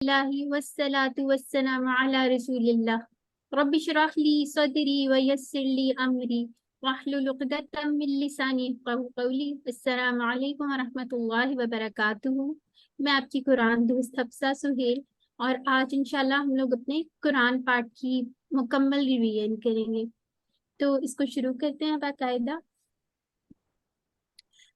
الله والصلاة والسلام على رسول الله رب اشرح لي صدري ويسر لي أمري واحلل عقدة من لساني يفقهوا قولي. السلام علیکم ورحمۃ اللہ وبرکاتہ. میں آپ کی قرآن دوست حفصہ سہیل، اور آج انشاءاللہ ہم لوگ اپنے قرآن پاٹ کی مکمل ریویژن کریں گے. تو اس کو شروع کرتے ہیں باقاعدہ.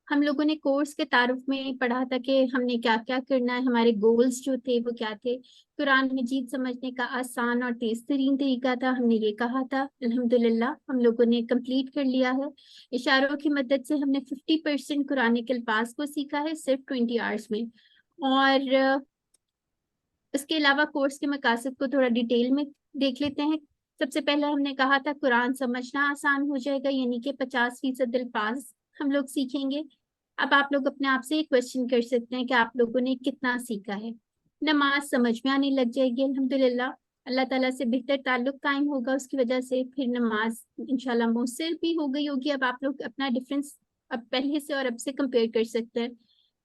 ہم لوگوں نے کورس کے تعارف میں پڑھا تھا کہ ہم نے کیا کیا کرنا ہے، ہمارے گولز جو تھے وہ کیا تھے. قرآن مجید سمجھنے کا آسان اور تیز ترین طریقہ تھا، ہم نے یہ کہا تھا. الحمدللہ ہم لوگوں نے کمپلیٹ کر لیا ہے. اشاروں کی مدد سے ہم نے 50% قرآن کے الفاظ کو سیکھا ہے صرف 20 آورس میں. اور اس کے علاوہ کورس کے مقاصد کو تھوڑا ڈیٹیل میں دیکھ لیتے ہیں. سب سے پہلے ہم نے کہا تھا قرآن سمجھنا آسان ہو جائے گا، یعنی کہ 50% الفاظ ہم لوگ سیکھیں گے. اب آپ لوگ اپنے آپ سے ایک کوشچن کر سکتے ہیں کہ آپ لوگوں نے کتنا سیکھا ہے. نماز سمجھ میں آنے لگ جائے گی الحمدللہ. اللہ تعالیٰ سے بہتر تعلق قائم ہوگا اس کی وجہ سے، پھر نماز انشاءاللہ مؤثر بھی ہو گئی ہوگی. اب آپ لوگ اپنا ڈفرینس اب پہلے سے اور اب سے کمپیئر کر سکتے ہیں.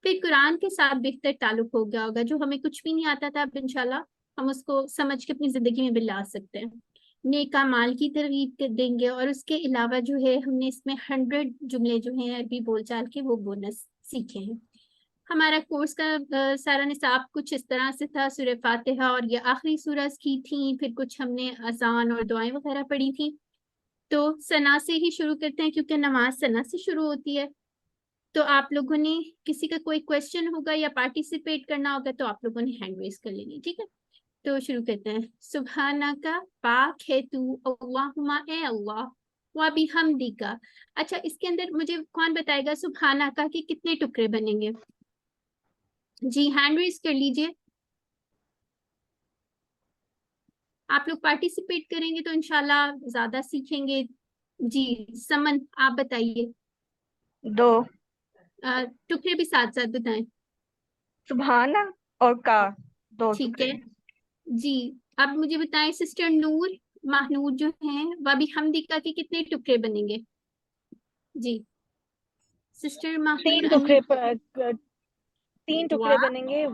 پھر قرآن کے ساتھ بہتر تعلق ہو گیا ہوگا. جو ہمیں کچھ بھی نہیں آتا تھا اب انشاءاللہ ہم اس کو سمجھ کے اپنی زندگی میں بھی لا سکتے ہیں. نیک اعمال کی ترغیب دیں گے، اور اس کے علاوہ جو ہے ہم نے اس میں 100 جملے جو ہیں عربی بول چال کے وہ بونس سیکھے ہیں. ہمارا کورس کا سارا نصاب کچھ اس طرح سے تھا. سورہ فاتحہ اور یہ آخری سورج کی تھیں، پھر کچھ ہم نے اذان اور دعائیں وغیرہ پڑھی تھیں. تو ثنا سے ہی شروع کرتے ہیں کیونکہ نماز ثنا سے شروع ہوتی ہے. تو آپ لوگوں نے کسی کا کوئی کویشچن ہوگا یا پارٹیسپیٹ کرنا ہوگا تو آپ لوگوں نے ہینڈ ریز کر لینی، ٹھیک ہے. تو شروع کرتے ہیں. سبحانکا، پاک ہے تو، اللہم اے اللہ، وبحمدکا. اچھا اس کے اندر مجھے کون بتائے گا سبحانکا کے کتنے ٹکڑے بنیں گے؟ جی ہینڈ ریز کر لیجئے. آپ لوگ پارٹیسپیٹ کریں گے تو انشاءاللہ زیادہ سیکھیں گے. جی سمن آپ بتائیے. 2. ٹکڑے بھی ساتھ ساتھ بتائیں. سبحانہ اور کا 2 ٹھیک ٹکڑے. ہے. جی اب مجھے بتائیں سسٹر نور ماہنور جو ہیں وبحمدکا کے کتنے ٹکڑے بنیں گے؟ جی سسٹر 3 ماہنور ٹکڑے 3 ٹکڑے بنیں گے.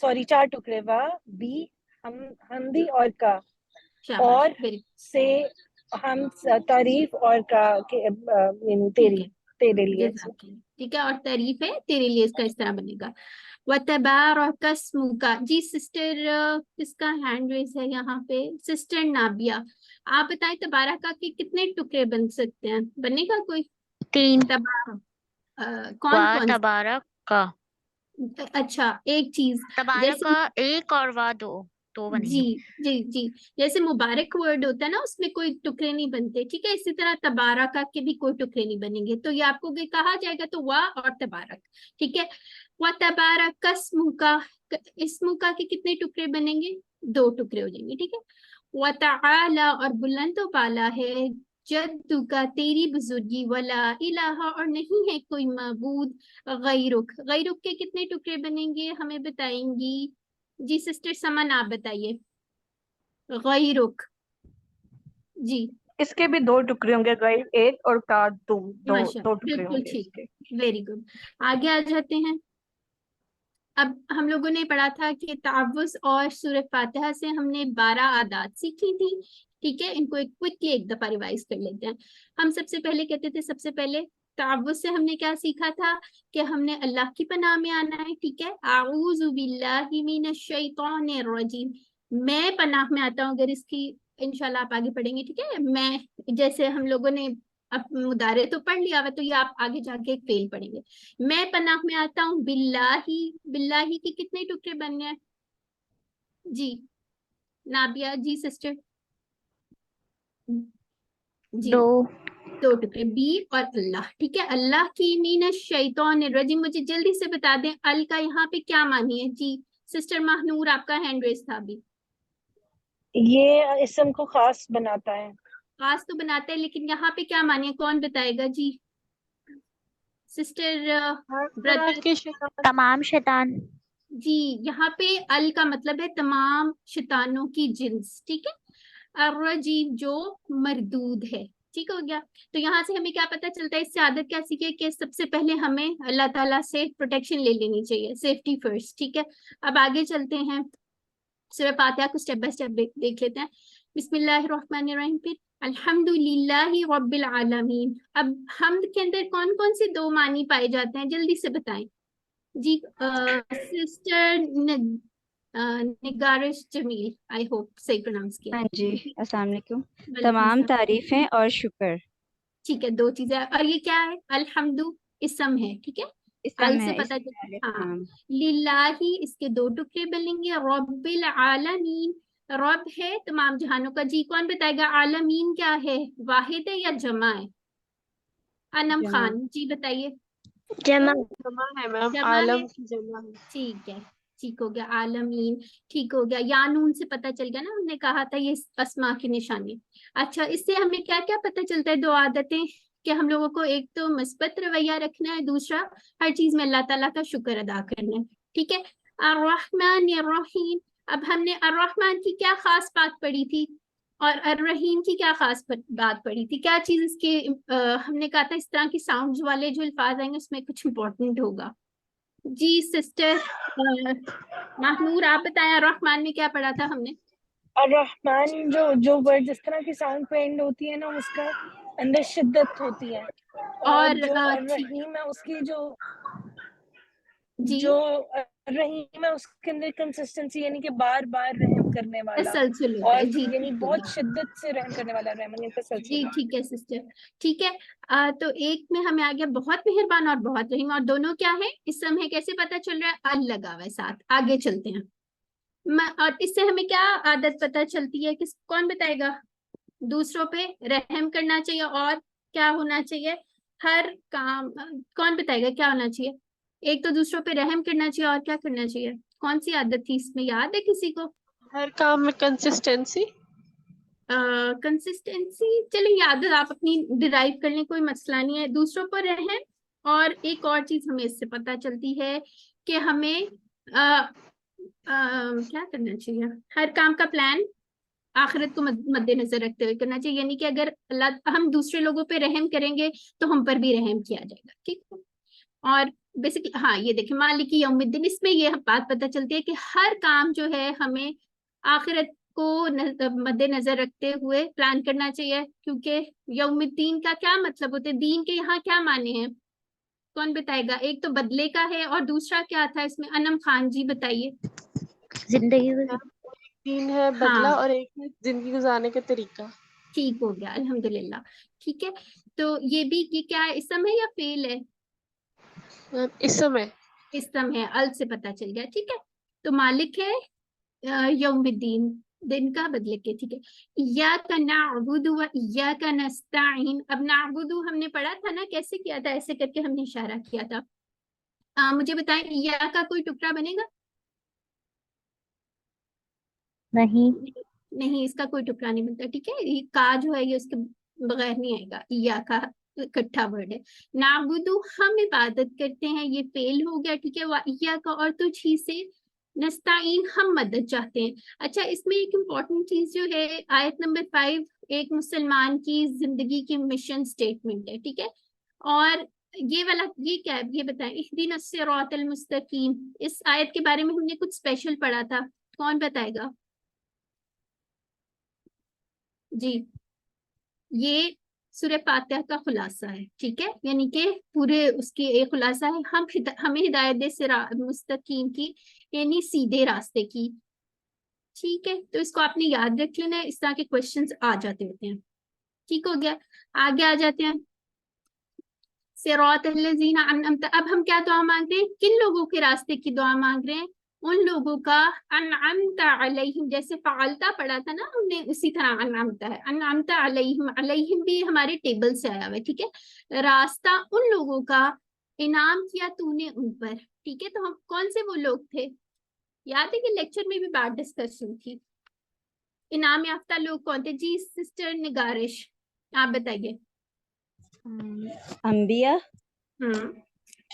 4 ٹکڑے بی حمدی اور کا، شاباش اور ویری سے ہم تعریف اور کا یعنی ٹھیک ہے. تیرے لیے. جزاک اللہ. ٹھیک ہے، اور تعریف ہے تیرے لیے اس کا اس طرح بنے گا. وَتَبَارَكَ اسْمُكَ. جی سسٹر کس کا ہینڈ ریز ہے یہاں پہ؟ سسٹر نابیہ. آپ بتائیں تبارکہ کے کتنے ٹکڑے بن سکتے ہیں؟ بنے گا کوئی؟ 3. کون کون تبارک کا. اچھا ایک چیز تبارک جیسے کا 1 اور 2 بنیں جی گے. جی جی جیسے مبارک ورڈ ہوتا ہے نا اس میں کوئی ٹکڑے نہیں بنتے، ٹھیک ہے. اسی طرح تبارکہ کے بھی کوئی ٹکڑے نہیں بنیں گے. تو یہ آپ کو کہا جائے گا تو وا اور تبارک، ٹھیک ہے. وَتَبَارَكَ اسْمُكَ، اسمُکا کے کتنے ٹکڑے بنیں گے؟ 2 ٹکڑے ہو جائیں گے، ٹھیک ہے. وَتَعَالَى اور بلند و بالا ہے، جدُّکا تیری بزرگی، ولا الہ اور نہیں ہے کوئی معبود، غیرک. غیرک کے کتنے ٹکڑے بنیں گے ہمیں بتائیں گی. جی سسٹر سمن آپ بتائیے. غیرک. جی اس کے بھی 2 ٹکڑے ہوں گے، غیر 1 اور کا 2 ماشاء اللہ ٹکڑے ہوں بالکل گے اس ٹھیک، کے. Very good. آگے آ جاتے ہیں. اب ہم لوگوں نے پڑھا تھا کہ تعوذ اور سورہ فاتحہ سے ہم نے 12 عادات سیکھی تھی، ٹھیک ہے. ان کو کوئکلی ایک دفعہ ریوائز کر لیتے ہیں. ہم سب سے پہلے کہتے تھے سب سے پہلے تعوذ سے ہم نے کیا سیکھا تھا کہ ہم نے اللہ کی پناہ میں آنا ہے، ٹھیک ہے. اعوذ باللہ من الشیطان الرجیم، میں پناہ میں آتا ہوں. اگر اس کی انشاءاللہ آپ آگے پڑھیں گے، ٹھیک ہے. میں جیسے ہم لوگوں نے اب مدارے تو پڑھ لیا ہوا تو یہ آپ آگے جا کے ایک فعل پڑھیں گے. میں پناہ میں آتا ہوں باللہ. باللہ کے کتنے ٹکڑے بننے ہیں؟ جی نابیہ. جی سسٹر. جی 2. 2 ٹکڑے بی اور اللہ، ٹھیک ہے. اللہ کی من الشیطان الرجیم. مجھے جلدی سے بتا دیں ال کا یہاں پہ کیا معنی ہے؟ جی سسٹر ماہنور آپ کا ہینڈ ریز تھا ابھی. یہ اسم کو خاص بناتا ہے. خاص تو بناتا ہے لیکن یہاں پہ کیا معنی ہے؟ کون بتائے گا؟ جی سسٹر بردر. تمام شیطان. جی یہاں پہ ال کا مطلب ہے تمام شیطانوں کی جنس، ٹھیک ہے. الرجیم جو مردود ہے، ٹھیک ہو گیا. تو یہاں سے ہمیں کیا پتا چلتا ہے, اس سے عادت کیا سیکھے کہ سب سے پہلے ہمیں اللہ تعالیٰ سے پروٹیکشن لے لینی چاہیے, سیفٹی فرسٹ. ٹھیک ہے, اب آگے چلتے ہیں, سورہ فاتحہ کو اسٹیپ بائی اسٹیپ دیکھ لیتے ہیں. بسم اللہ الرحمن الرحیم. پھر الحمد للہ رب العالمین. اب حمد کے اندر کون کون سے دو معنی پائے جاتے ہیں, جلدی سے بتائیں جی. سسٹر نگارش جمیل, آئی ہوپ صحیح پروناؤنس کیا. ہاں جی، السلام علیکم. وعلیکم تمام السلام. تعریفیں اور شکر ٹھیک ہے, دو چیزیں. اور یہ کیا ہے, الحمد اسم ہے. ٹھیک ہے, ال اسم سے ہے، پتہ اسم چلتا. الف ہاں, لام. للہ اس کے دو ٹکڑے بنیں گے, رب العالمین. رب ہے تمام جہانوں کا. جی کون بتائے گا عالمین کیا ہے, واحد ہے یا جمع ہے؟ انم جمع. خان جی بتائیے. جمع. جمع ہے میم, جمع ہے, عالم کی جمع ہے. ٹھیک ہے, ٹھیک ہو گیا, عالمین. ٹھیک ہو گیا, یا نون سے پتہ چل گیا نا, ہم نے کہا تھا یہ اسما کی نشانی. اچھا, اس سے ہمیں کیا کیا پتہ چلتا ہے, دو عادتیں کہ ہم لوگوں کو ایک تو مثبت رویہ رکھنا ہے, دوسرا ہر چیز میں اللہ تعالیٰ کا شکر ادا کرنا ہے. ٹھیک ہے, الرحمن الرحیم. اب ہم نے الرحمن کی کیا خاص بات پڑھی تھی اور الرحیم کی کیا خاص بات پڑھی تھی, کیا چیز اس کے ہم نے کہا تھا اس طرح کی ساؤنڈ والے جو الفاظ آئیں گے اس میں کچھ امپورٹنٹ ہوگا. جی سسٹر ماہنور آپ بتائیں, الرحمن میں کیا پڑھا تھا ہم نے؟ الرحمن جو ورڈ جس طرح کی ساؤنڈ پہ اینڈ ہوتی ہے نا, اس کا اندر شدت ہوتی ہے, اور جو ٹھیک, الرحیم ہے اس کی جی جو رحیم ہے اس کے اندر کنسسٹنسی, یعنی کہ بار بار رحم کرنے والا, تسلسل ہوتا اور ہے. جی یعنی ٹھیک ہو بہت گیا. شدت سے رحم کرنے والا رحم, یعنی جی تسلسل. ٹھیک ہے سسٹر, ٹھیک ہے. تو ایک میں ہمیں آ گیا بہت مہربان اور بہت رحیم, اور دونوں کیا ہے اسم ہے, کیسے پتا چل رہا ہے, ال لگا ہوا ہے ساتھ. آگے چلتے ہیں, اور اس سے ہمیں کیا عادت پتا چلتی ہے, کون بتائے گا؟ دوسروں پہ رحم کرنا چاہیے, اور کیا ہونا چاہیے, ہر کام. کون بتائے گا کیا ہونا چاہیے؟ ایک تو دوسروں پہ رحم کرنا چاہیے, اور کیا کرنا چاہیے, کون سی عادت تھی اس میں, یاد ہے کسی کو؟ ہر کام میں کنسسٹینسی. کنسسٹینسی, چلیں یاد ہے, آپ اپنی ڈرائیو کر لیں, کوئی مسئلہ نہیں ہے. دوسروں پر رحم, اور ایک اور چیز ہمیں اس سے پتہ چلتی ہے کہ ہمیں کیا کرنا چاہیے, ہر کام کا پلان آخرت کو مد نظر رکھتے ہوئے کرنا چاہیے, یعنی کہ اگر ہم دوسرے لوگوں پہ رحم کریں گے تو ہم پر بھی رحم کیا جائے گا. ٹھیک ہے, اور بیسکلی ہاں یہ دیکھیں مالک یوم الدین, اس میں یہ بات پتہ چلتی ہے کہ ہر کام جو ہے ہمیں آخرت کو مد نظر رکھتے ہوئے پلان کرنا چاہیے, کیونکہ یوم الدین کا کیا مطلب ہوتا ہے, دین کے یہاں کیا معنی ہیں, کون بتائے گا؟ ایک تو بدلے کا ہے, اور دوسرا کیا تھا اس میں, انم خان جی بتائیے. زندگی دین ہے بدلہ, ہاں اور ایک ہے زندگی گزارنے کا طریقہ. ٹھیک ہو گیا, الحمدللہ. ٹھیک ہے, تو یہ کیا ہے, اسم ہے یا فعل ہے؟ اسم ہے. اسم ہے, ال سے پتہ چل گیا. ٹھیک ہے, تو مالک ہے یوم الدین, دن کا بدلے کے. ٹھیک ہے, ایاک نعبد و ایاک نستعین. اب نعبد ہم نے پڑھا تھا نا, کیسے کیا تھا, ایسے کر کے ہم نے اشارہ کیا تھا. مجھے بتائیں ایاک کا کوئی ٹکڑا بنے گا؟ نہیں. نہیں, اس کا کوئی ٹکڑا نہیں بنتا. ٹھیک ہے, یہ کا جو ہے یہ اس کے بغیر نہیں آئے گا, ایاک کا اکٹھا ورڈ ہے. نعبدو ہم عبادت کرتے ہیں, یہ فعل ہو گیا. ٹھیک ہے, ایاک اور تجھ ہی سے, نستعین ہم مدد چاہتے ہیں. اچھا, اس میں ایک امپورٹنٹ چیز جو ہے, آیت نمبر 5 ایک مسلمان کی زندگی کی مشن سٹیٹمنٹ ہے. ٹھیک ہے, اور یہ والا یہ کیا ہے, یہ بتائیں, اہدنا الصراط المستقیم. اس آیت کے بارے میں ہم نے کچھ اسپیشل پڑھا تھا, کون بتائے گا؟ جی, یہ سورہ فاتحہ کا خلاصہ ہے. ٹھیک ہے, یعنی کہ پورے اس کی ایک خلاصہ ہے, ہمیں ہدایت دے صراط مستقیم کی, یعنی سیدھے راستے کی. ٹھیک ہے, تو اس کو آپ نے یاد رکھ لینا ہے, اس طرح کے کوشچنز آ جاتے ہوتے ہیں. ٹھیک ہو گیا, آگے آ جاتے ہیں. صراط الذین انعمت, اب ہم کیا دعا مانگ رہے ہیں, کن لوگوں کے راستے کی دعا مانگ رہے ہیں؟ ان لوگوں کا, انعمت علیہم, جیسے فعلتا پڑھا تھا نا ہم نے, اسی طرح انعمت ہے. انعمت علیہم, علیہم بھی ہمارے ٹیبل سے آیا ہوا ہے. ٹھیک ہے, راستہ ان لوگوں کا انعام کیا تو نے ان پر. ٹھیک ہے, تو ہم کون سے وہ لوگ تھے, یاد ہے کہ لیکچر میں بھی بات ڈسکس ہوئی تھی, انعام یافتہ لوگ کون تھے؟ جی سسٹر نگارش آپ بتائیے. انبیاء،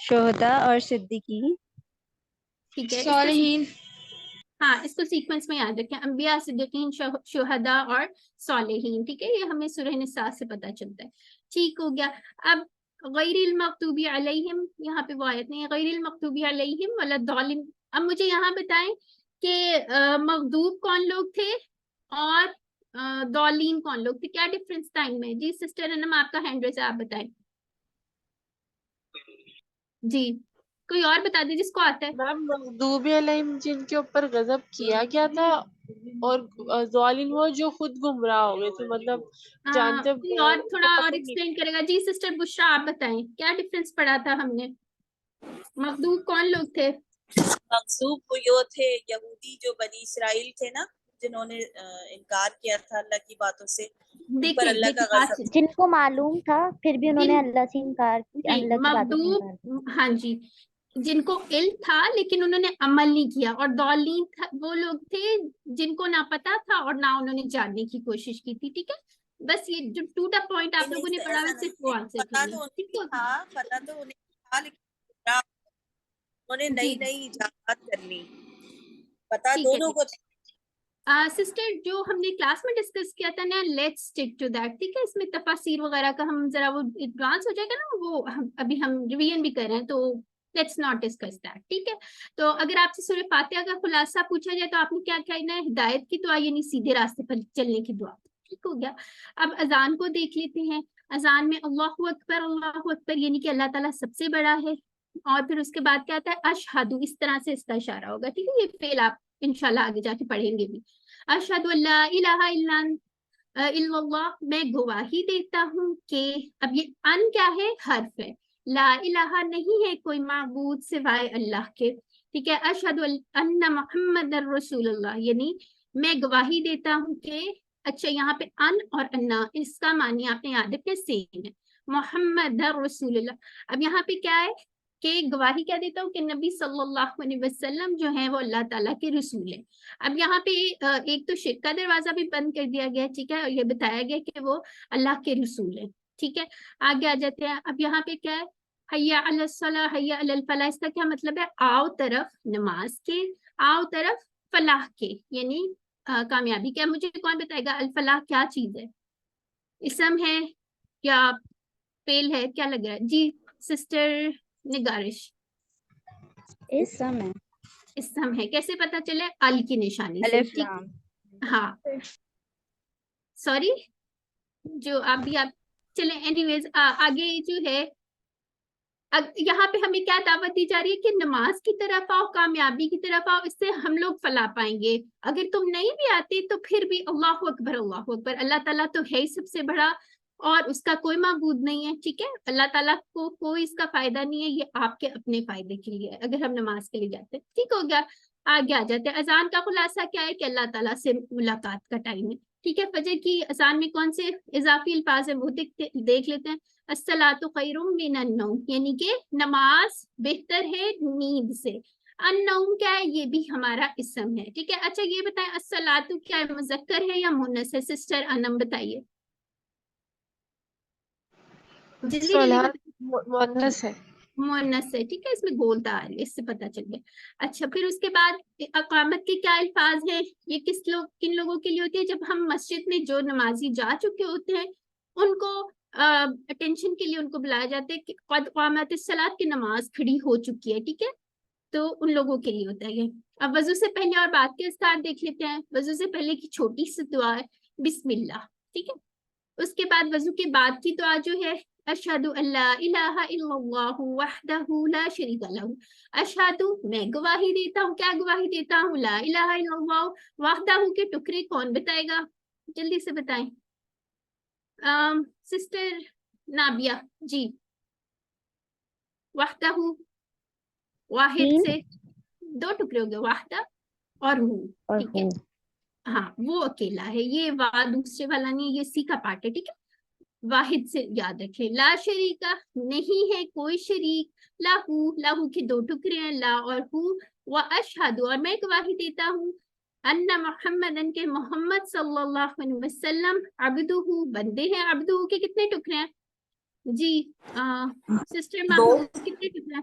شہداء اور صدیقین. ٹھیک ہے, صالحین. ہاں اس کو سیکوینس میں یاد رکھیں, انبیاء, صدیقین, شہداء اور صالحین. ٹھیک ہے, یہ ہمیں سورہ نساء سے پتہ چلتا ہے. ٹھیک ہو گیا. اب غیر المغضوب علیہم, یہاں پہ وہ آیت نہیں ہے, غیر المغضوب علیہم ولا الضالین. اب مجھے یہاں بتائیں کہ مغضوب کون لوگ تھے اور ضالین کون لوگ تھے, کیا ڈفرنس تھا ان میں؟ جی سسٹر انم آپ کا ہینڈ ریز ہے, آپ بتائیں. جی کوئی اور بتا دیں جس کو آتا ہے. میم مغضوب علیہم جن کے اوپر غضب کیا گیا تھا, اور ظالم وہ جو خود گمراہ ہو گئے تھے, مطلب جانتے کوئی اور تھوڑا اور ایکسپلین کرے گا. جی سسٹر بشرا آپ بتائیں کیا ڈفرنس پڑا تھا ہم نے, مغضوب کون لوگ تھے؟ مغضوب وہ یہ تھے یہودی جو بنی اسرائیل تھے نا, جنہوں نے انکار کیا تھا اللہ کی باتوں سے, ان پر اللہ کا غضب. جن کو معلوم تھا پھر بھی انہوں نے اللہ سے انکار کیا, اللہ کی باتوں سے انکار کیا. مغضوب, ہاں جی, جن کو علم تھا لیکن انہوں نے عمل نہیں کیا. اور ضالین وہ لوگ تھے جن کو نہ پتا تھا اور نہ انہوں نے جاننے کی کوشش کی تھی. ٹھیک ہے, بس یہ جو 2 پوائنٹ آپ لوگوں نے پڑھا ہے صرف وہ آنسر پتا کرنا. تو ٹھیک انہیں ہے, تھا, پتا تو انہیں تھا, لیکن انہوں نے نئی نئی ایجادات کر لی. پتا ٹھیک ہے. دونوں کو سسٹر جو ہم نے کلاس میں ڈسکس کیا تھا نا, لیٹس اسٹک ٹو دیٹ. ٹھیک ہے, اس میں تفاسیر وغیرہ کا ہم ذرا وہ ایڈوانس ہو جائے گا نا, وہ ابھی ہم ریویژن بھی کر رہے ہیں, تو لیٹس ناٹ ڈسکس دیٹ. ٹھیک ہے, تو اگر آپ سے سورہ فاتحہ کا خلاصہ پوچھا جائے تو آپ نے کیا کہنا ہے؟ ہدایت کی دعا, یعنی سیدھے راستے پر چلنے کی دعا. ٹھیک ہو گیا. اب اذان کو دیکھ لیتے ہیں. اذان میں اللہ اکبر یعنی کہ اللہ تعالیٰ سب سے بڑا ہے, اور پھر اس کے بعد کیا آتا ہے؟ اشہدو, اس طرح سے اس کا اشارہ ہوگا. ٹھیک ہے, یہ فعل آپ انشاءاللہ آگے جا کے پڑھیں گے بھی. اشہد اللہ الہ الا اللہ, میں گواہی دیتا ہوں کہ, اب یہ ان کیا ہے؟ حرف ہے. لا الہ, نہیں ہے کوئی معبود سوائے اللہ کے. ٹھیک ہے, اشہد ان محمد رسول اللہ, یعنی میں گواہی دیتا ہوں کہ, اچھا یہاں پہ ان اور انا اس کا معنی آپ نے یاد رکھا سیم ہے, محمد رسول اللہ. اب یہاں پہ کیا ہے کہ گواہی کیا دیتا ہوں کہ نبی صلی اللہ علیہ وسلم جو ہیں وہ اللہ تعالیٰ کے رسول ہیں. اب یہاں پہ ایک تو شرک کا دروازہ بھی بند کر دیا گیا. ٹھیک ہے, اور یہ بتایا گیا کہ وہ اللہ کے رسول ہیں. ٹھیک ہے, آگے آ جاتے ہیں. اب یہاں پہ کیا ہے؟ حیا علی الصلاح حیا علی الفلاح, اس کا کیا مطلب ہے؟ آؤ طرف نماز کے, آؤ طرف فلاح کے, یعنی کامیابی. کیا مجھے کون بتائے گا الفلاح کیا چیز ہے؟ اسم ہے یا فعل ہے؟ کیا لگ رہا ہے؟ جی سسٹر نگارش. اسم ہے. اسم ہے. کیسے پتا چلے؟ ال کی نشانی سے. الف ٹھیک, لام. ہاں سوری, جو آپ بھی آپ چلیں اینی ویز آگے جو ہے, یہاں پہ ہمیں کیا دعوت دی جا رہی ہے کہ نماز کی طرف آؤ, کامیابی کی طرف آؤ, اس سے ہم لوگ فلاح پائیں گے. اگر تم نہیں بھی آتے تو پھر بھی اللہ اکبر, اللہ تعالیٰ تو ہے ہی سب سے بڑا, اور اس کا کوئی معبود نہیں ہے. ٹھیک ہے, اللہ تعالیٰ کو کوئی اس کا فائدہ نہیں ہے, یہ آپ کے اپنے فائدے کے لیے اگر ہم نماز کے لیے جاتے ہیں. ٹھیک ہو گیا, آگے آ جاتے ہیں. اذان کا خلاصہ کیا ہے کہ اللہ تعالیٰ سے ملاقات کا ٹائم ہے. ٹھیک ہے, فجر کی اذان میں کون سے اضافی الفاظ ہیں وہ دیکھ لیتے ہیں. الصلاۃ خیر من النوم, یعنی کہ نماز بہتر ہے نیند سے. النوم کیا ہے؟ یہ بھی ہمارا اسم ہے. ٹھیک ہے, اچھا یہ بتائیں الصلاۃ کیا ہے, مذکر ہے یا مؤنث ہے؟ سسٹر انم بتائیے جلدی جلدی. مؤنث ہے. مؤنث ہے. ٹھیک ہے, اس میں گول دال ہے, اس سے پتہ چل گیا. اچھا پھر اس کے بعد اقامت کے کیا الفاظ ہیں؟ یہ کن لوگوں کے لیے ہوتی ہے؟ جب ہم مسجد میں جو نمازی جا چکے ہوتے ہیں ان کو اٹینشن کے لیے ان کو بلایا جاتا ہے کہ قد قامت الصلاۃ کی نماز کھڑی ہو چکی ہے. ٹھیک ہے, تو ان لوگوں کے لیے ہوتا ہے یہ. اب وضو سے پہلے اور بعد کے اذکار دیکھ لیتے ہیں. وضو سے پہلے کی چھوٹی سی دعا ہے بسم اللہ. ٹھیک ہے, اس کے بعد وضو کے بعد کی دعا جو ہے اشہد اللہ الہ الا اللہ وحدہ لا شریک لہ. اشہد, میں گواہی دیتا ہوں. کیا گواہی دیتا ہوں؟ لا الہ الا اللہ. وحدہ کے ٹکڑے کون بتائے گا؟ جلدی سے بتائیں. سسٹر نابیہ جی. وحدہ, واحد سے 2 ٹکڑے ہو گئے, وحدہ اور ہو. ٹھیک ہے, ہاں وہ اکیلا ہے, یہ وا دوسرے والا نہیں, یہ سی کا پارٹ ہے. ٹھیک ہے, واحد سے یاد رکھیں. لا شریکہ, نہیں ہے کوئی شریک. لاہو کے 2 ٹکڑے ہیں, لا اور ہو. واشہد, اور میں گواہی دیتا ہوں, ان محمد, ان کے محمد صلی اللہ علیہ وسلم عبدہ, بندے ہیں. عبدہ کے کتنے ٹکڑے ہیں؟ جی سسٹر محمود کتنے ٹکڑے ہیں؟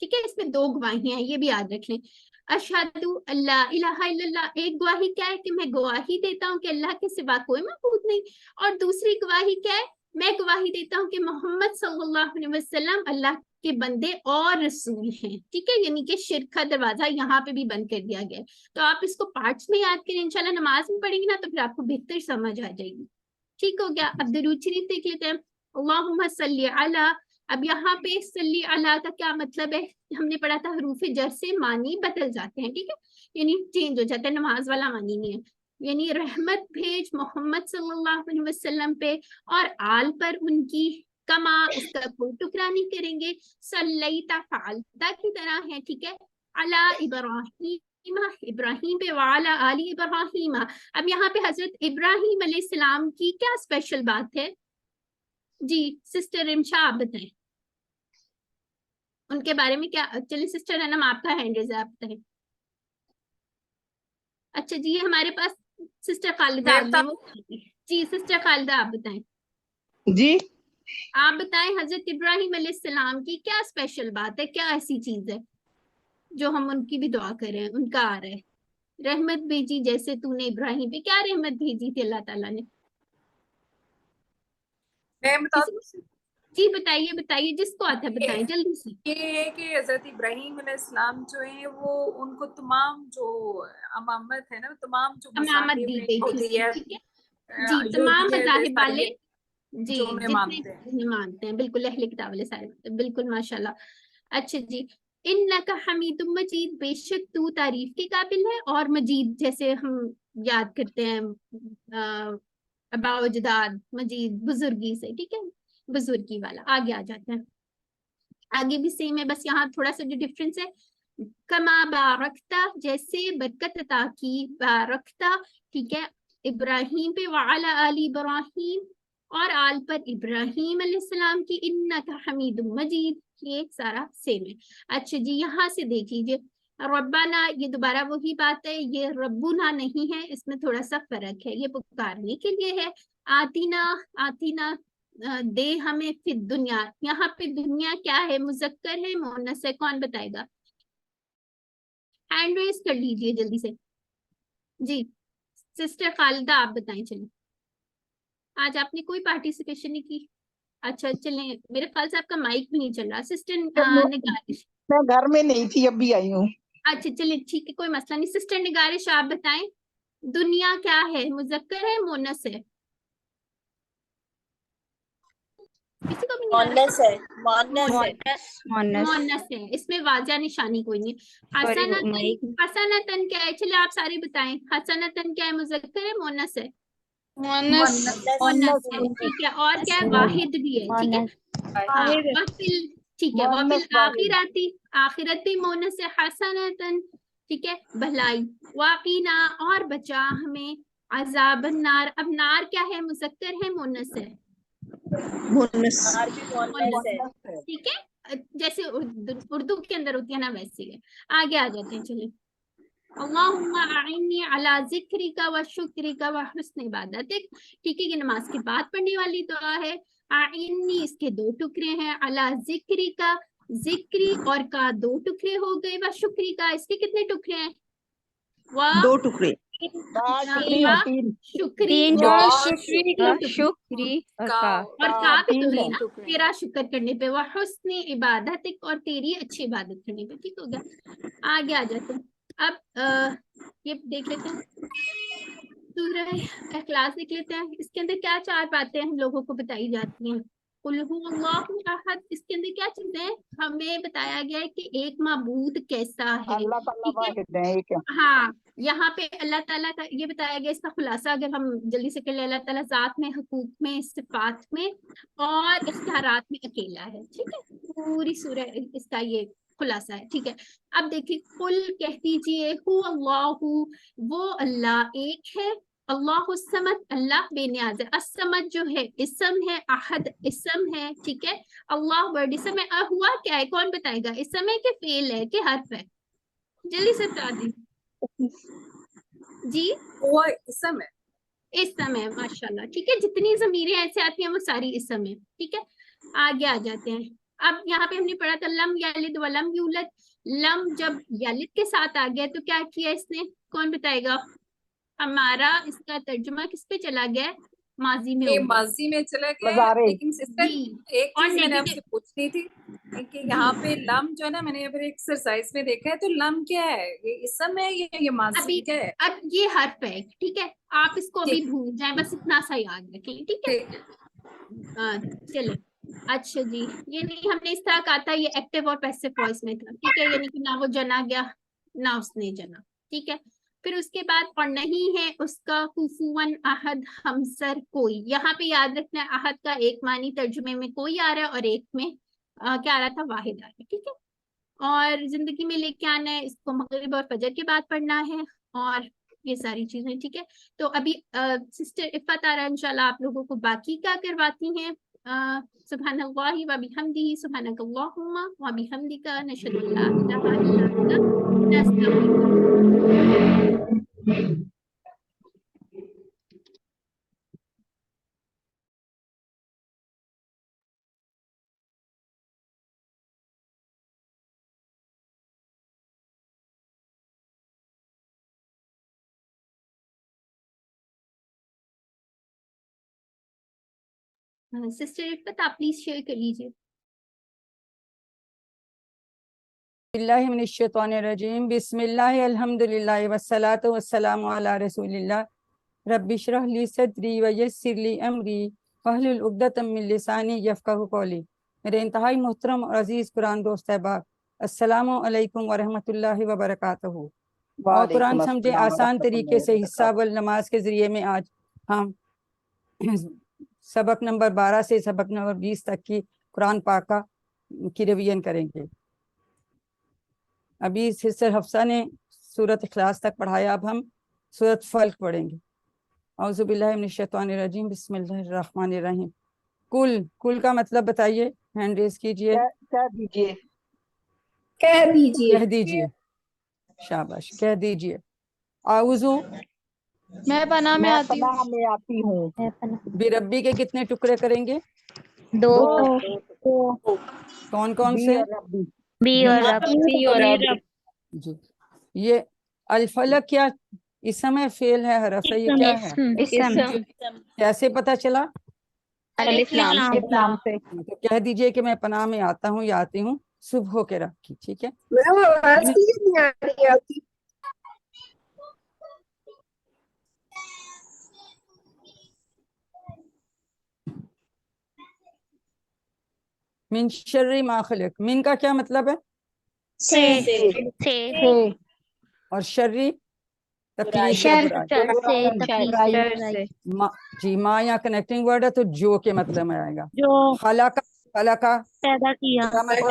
ٹھیک ہے, اس میں 2 گواہیاں ہیں, یہ بھی یاد رکھ لیں. اشہدو اللہ الہ الا اللہ, ایک گواہی کیا ہے کہ میں گواہی دیتا ہوں کہ اللہ کے سوا کوئی معبود نہیں, اور دوسری گواہی کیا ہے, میں گواہی دیتا ہوں کہ محمد صلی اللہ علیہ وسلم اللہ کے بندے اور رسول ہیں. ٹھیک ہے, یعنی کہ شرک کا دروازہ یہاں پہ بھی بند کر دیا گیا ہے. تو آپ اس کو پارٹس میں یاد کریں, انشاءاللہ نماز میں پڑھیں گی نا تو پھر آپ کو بہتر سمجھ آ جائے گی. ٹھیک ہو گیا. اب درود شریف دیکھ لیتے ہیں. اللہم صلی علی, اب یہاں پہ صلی علی کا کیا مطلب ہے, ہم نے پڑھا تھا حروف جر سے معنی بدل جاتے ہیں. ٹھیک ہے, یعنی چینج ہو جاتا ہے, نماز والا معنی نہیں ہے. یعنی رحمت بھیج محمد صلی اللہ علیہ وسلم پہ اور آل پر ان کی, کما اس کا کوئی ٹکڑا نہیں کریں گے, صلیتا فعلتا کی طرح ہے. ٹھیک ہے, علی ابراہیم, ابراہیم پہ, وعلی آل ابراہیم. اب یہاں پہ حضرت ابراہیم علیہ السلام کی کیا اسپیشل بات ہے؟ جی سسٹر رمشا آپ بتائیں ان کے بارے میں کیا. چلیے سسٹر انم آپ کا ہینڈ ریز ہے, آپ بتائیں. اچھا جی, یہ ہمارے پاس سسٹر خالدہ جی سسٹر خالدہ آپ بتائیں. جی آپ بتائیں حضرت ابراہیم علیہ السلام کی کیا اسپیشل بات ہے, کیا ایسی چیز ہے جو ہم ان کی بھی دعا کریں. ان کا آ رہا ہے, رحمت بھیجی جیسے تو نے ابراہیم پہ, کیا رحمت بھیجی تھی اللہ تعالیٰ نے؟ میں بتا دوں, جی بتائیے بتائیے, جس کو آتا ہے بتائیں جلدی سے. یہ ہے کہ حضرت ابراہیم علیہ السلام جو ہیں وہ ان کو تمام جو امامت ہے نا, تمام جو امامت دی مذاہب گئی ہوتی ہے, ٹھیک ہے جی, تمام مذاہب والے جی جو میں جتنے مانتے ہیں, بالکل اہل کتاب والے سارے, بالکل ماشاءاللہ. اچھا جی, انک حمید مجید, بے شک تو تعریف کے قابل ہے, اور مجید جیسے ہم یاد کرتے ہیں ابا اجداد, مجید بزرگی سے. ٹھیک ہے, بزرگی والا. آگے آ جاتے ہیں, آگے بھی سیم ہے, بس یہاں تھوڑا سا جو ڈفرینس ہے, کما بارکتا, جیسے برکت عطا کی, بارکتا. ٹھیک ہے, ابراہیم پہ, وعلی آل ابراہیم, اور آل پر ابراہیم علیہ السلام کی, انک حمید مجید, یہ سارا سیم ہے. اچھا جی, یہاں سے دیکھ لیجیے ربنا, یہ دوبارہ وہی بات ہے, یہ ربنا نہیں ہے, اس میں تھوڑا سا فرق ہے, یہ پکارنے کے لیے ہے. آتینا, آتینا دے ہمیں فی دنیا, یہاں پہ دنیا کیا ہے, مذکر ہے مؤنث ہے, کون بتائے گا؟ ہینڈ ریز کر لیجیے جلدی سے. جی سسٹر خالدہ آپ بتائیں. چلیں, آج آپ نے کوئی پارٹیسپیشن نہیں کی. اچھا چلیں, میرے خیال سے آپ کا مائک بھی نہیں چل رہا. سسٹر نگارش, میں گھر میں نہیں تھی, اب بھی آئی ہوں. اچھا چلیں ٹھیک ہے, کوئی مسئلہ نہیں. سسٹر نگارش آپ بتائیں, دنیا کیا ہے, مذکر ہے مؤنث ہے؟ کسی کو بھی نہیں آ رہا؟ مؤنث ہے, مؤنث ہے, مؤنث ہے, اس میں واضح نشانی کوئی نہیں. حسنتن, حسنتن کیا ہے؟ چلے آپ سارے بتائیں, حسنتن کیا ہے, مذکر ہے مؤنث ہے؟ مؤنث ہے. ٹھیک ہے, اور کیا ہے, واحد بھی ہے. ٹھیک ہے, ٹھیک ہے, وفل آخراتی, آخرت بھی مؤنث ہے, حسنتن. ٹھیک ہے, بھلائی. واقینا, اور بچا ہمیں, عذاب النار. اب نار کیا ہے, مذکر ہے مؤنث ہے؟ نار بھی مؤنث ہے. ٹھیک ہے, جیسے اردو کے اندر ہوتی ہے نا ویسے ہے. آگے آ جاتے ہیں. چلیں, اللہم اعنی علی ذکرک و شکرک و حسن عبادتک. ٹھیک ہے, یہ نماز کے بعد پڑھنے والی دعا ہے. اعنی, اس کے 2 ٹکڑے ہیں, علی ذکرک, ذکری اور کا 2 ٹکڑے ہو گئے, و شکری کا, اس کے کتنے ٹکڑے ہیں؟ 2 ٹکڑے, شکری, اور کا بھی تو نہیں نا, تیرا شکر کرنے پہ, وہ حسن عبادت, اور تیری اچھی عبادت کرنے پہ. ٹھیک ہو گیا, آگے آ جاتے ہیں. اب یہ دیکھ لیتے ہیں, سورہ اخلاص دیکھ لیتے ہیں. اس کے اندر کیا 4 باتیں ہم لوگوں کو بتائی جاتی ہیں؟ قل هو اللہ احد, اس کے اندر کیا چیزیں ہمیں بتایا گیا ہے کہ ایک معبود کیسا ہے. اللہ تعالیٰ واحد ہے, ایک ہے. ہاں, یہاں پہ اللہ تعالیٰ کا یہ بتایا گیا. اس کا خلاصہ اگر ہم جلدی سے کر لیں, اللہ تعالیٰ ذات میں, حقوق میں, صفات میں اور اختیارات میں اکیلا ہے. ٹھیک ہے, پوری سورہ اس کا یہ خلاصہ ہے. ٹھیک ہے, اب دیکھیے, قل کہہ دیجیے, ہو اللہ, وہ اللہ ایک ہے. اللہ الصمد, اللہ بے نیاز ہے. الصمد جو ہے اسم ہے, احد اسم ہے. ٹھیک ہے, اللہ ورڈ اسم ہے. ہوا کیا ہے, کون بتائے گا؟ اسم ہے کہ فعل ہے کہ حرف ہے؟ جلدی سے بتا دیں. جی وہ اسم ہے, اسم ہے, ماشاءاللہ. ٹھیک ہے, جتنی ضمیریں ایسے آتی ہیں وہ ساری اسم ہے. ٹھیک ہے, آگے آ جاتے ہیں. اب یہاں پہ ہم نے پڑھا تھا لم یلد ولم یولد. لم جب یلد کے ساتھ آ گیا تو کیا کیا اس نے؟ کون بتائے گا؟ ہمارا اس کا ترجمہ کس پہ چلا گیا؟ ماضی میں یہ ہو گیا. ماضی میں چلا گیا ہے. مزارے. لیکن سسٹر جی. ایک اور چیز میں نے آپ نیگیٹو سے پوچھنی تھی کہ یہاں پہ لم جو ہے نا، میں نے پھر ایکسرسائز میں دیکھا ہے، تو لم کیا ہے؟ یہ اسم ہے یا یہ ماضی ابھی کیا ہے؟ اب یہ حرف ہے، ٹھیک ہے، آپ اس کو ابھی ٹھیک بھول جائیں، بس اتنا سا یاد رکھیں، ٹھیک ہے. ٹھیک. چلے. اچھا جی، یہ نہیں ہم نے اس طرح کہا تھا، یہ ایکٹیو اور پیسو وائس میں تھا، ٹھیک ہے، یعنی کہ نہ وہ جنا گیا نہ اس نے جنا، ٹھیک ہے. پھر اس کے بعد اور نہیں ہے اس کا کفواً احد ہمسر کوئی. یہاں پہ یاد رکھنا ہے احد کا ایک معنی ترجمے میں کوئی آ رہا ہے اور ایک میں کیا آ رہا تھا؟ واحد آ رہا ہے، ٹھیک ہے. اور زندگی میں لے کے آنا ہے اس کو مغرب اور فجر کے بعد پڑھنا ہے، اور یہ ساری چیزیں، ٹھیک ہے. تو ابھی سسٹر عفت آ رہا ہے انشاءاللہ آپ لوگوں کو باقی کیا کرواتی ہیں. سبحان اللہ و بحمدہ، سبحانک اللہم و بحمدک، نشہد ان لا الہ الا انت، نستغفرک. سسٹر عفت آپ پلیز شیئر کر لیجیے. اللہ من الشیطان الرجیم. بسم اللہ الحمدللہ والصلاة والسلام علی رسول اللہ. رب اشرح لی صدری ویسر لی امری واحلل عقدۃ من لسانی یفقہوا قولی. میرے انتہائی محترم اور عزیز قرآن دوست احباب، السلام علیکم ورحمۃ اللہ وبرکاتہ. اور قرآن سمجھے آسان طریقے سے حصہ بل نماز کے ذریعے میں آج ہم سبق نمبر 12 سے سبق نمبر 20 تک کی قرآن پاک کی ریویژن کریں گے. ابھی سسٹر حفصہ نے سورۃ اخلاص تک پڑھایا، اب ہم سورۃ فلق پڑھیں گے. اعوذ باللہ من الشیطان الرجیم، بسم اللہ الرحمن الرحیم. کل کا مطلب بتائیے، ہینڈ ریز کیجئے. کہہ دیجئے. شاباش، کہہ دیجئے. اعوذ میں پناہ میں آتی ہوں. پناہ میں آتی ہوں. بربی کے کتنے ٹکڑے کریں گے؟ 2. کون کون بی سے؟ اور ربی. بی اور رب. بی اور اب. جی. یہ الفلق کیا اسم ہے، فعل ہے، حرف ہے، یہ کیا ہے؟ اسم. کیسے پتا چلا؟ الف لام. اسلام سے. تو کہہ دیجئے کہ میں پناہ میں آتا ہوں یا آتی ہوں صبح کے رب کی، ٹھیک ہے. من شر ما خلق. من کا کیا مطلب ہے؟ سے. اور شرری تکلیف شر یا برائی. سے تکلیف سے. جی، ما یا کنیکٹنگ ورڈ ہے تو جو کے مطلب میں آئے گا. جو خلق پیدا کیا. کیا مطلب؟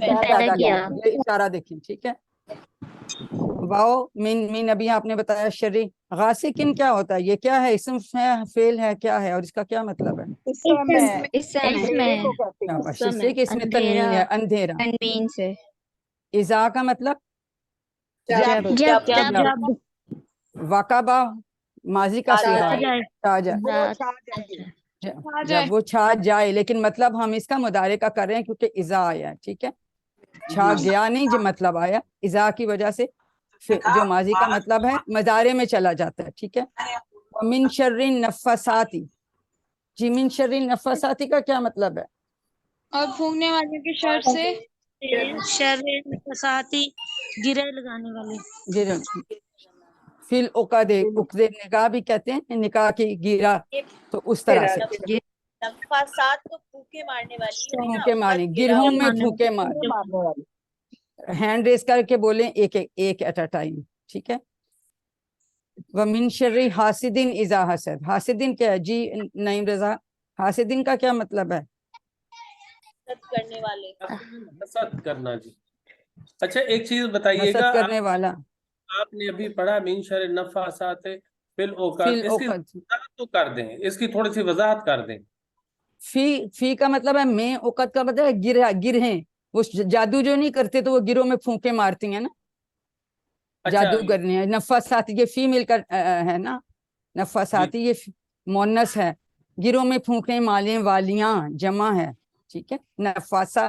پیدا کیا. یہ اشارہ دیکھیں، ٹھیک ہے. واؤ من ابھی آپ نے بتایا شرری. غاسقن کیا ہوتا ہے؟ یہ کیا ہے؟ اسم ہے، فعل ہے، کیا ہے اور اس کا کیا مطلب ہے؟ اس میں تنوین ہے، اندھیرا. تنوین سے. اذا کا مطلب جب وقبہ ماضی کا صیغہ ہے، چھا جب وہ چھا جائے، لیکن مطلب ہم اس کا مضارع کا کر رہے ہیں کیونکہ اذا آیا ہے، ٹھیک ہے. چھا گیا نہیں، جو مطلب آیا اذا کی وجہ سے جو ماضی کا مطلب ہے مضارع میں چلا جاتا ہے، ٹھیک ہے. من شر النفاثات. جی، من شر النفاثات کا کیا مطلب ہے؟ اور پھونکنے والے کے شر سے. شر نفساتی، گرے لگانے والے. فی العقد، عقد نکاح بھی کہتے ہیں، نکاح کی گیرا، تو اس طرح سے نفاسات تو پھوکے مارنے والی ہوئی نا، پھونکے مارے، گرہوں میں پھونکے مارے. ہینڈ ریز کر کے بولیں ایک ایٹ اے ٹائم، ٹھیک ہے. وَمِن شَرِّ حاسدٍ اذا حسد. حاسدین کیا ہے جی نعیم رضا؟ حاسدین کا کیا مطلب ہے؟ حسد کرنے والے. حسد کرنا. جی اچھا، ایک چیز بتائیے حسد گا، کرنے والا. آپ نے ابھی پڑھا من شر النفاثات فی العقد، اس کی وضاحت تو کر دیں، اس کی تھوڑی سی وضاحت کر دیں. فی کا مطلب ہے میں، عقد کا مطلب ہے گرہیں. وہ جادو جو نہیں کرتے تو وہ گروہ میں پھونکے مارتی ہیں نا، جادو کرنے ہیں. نفاسات یہ فیمیل کا ہے نا، نفاساتی یہ مونس ہے. گروہ میں پھونکنے مالیں والیاں جمع ہے، ٹھیک ہے. نفاسا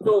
2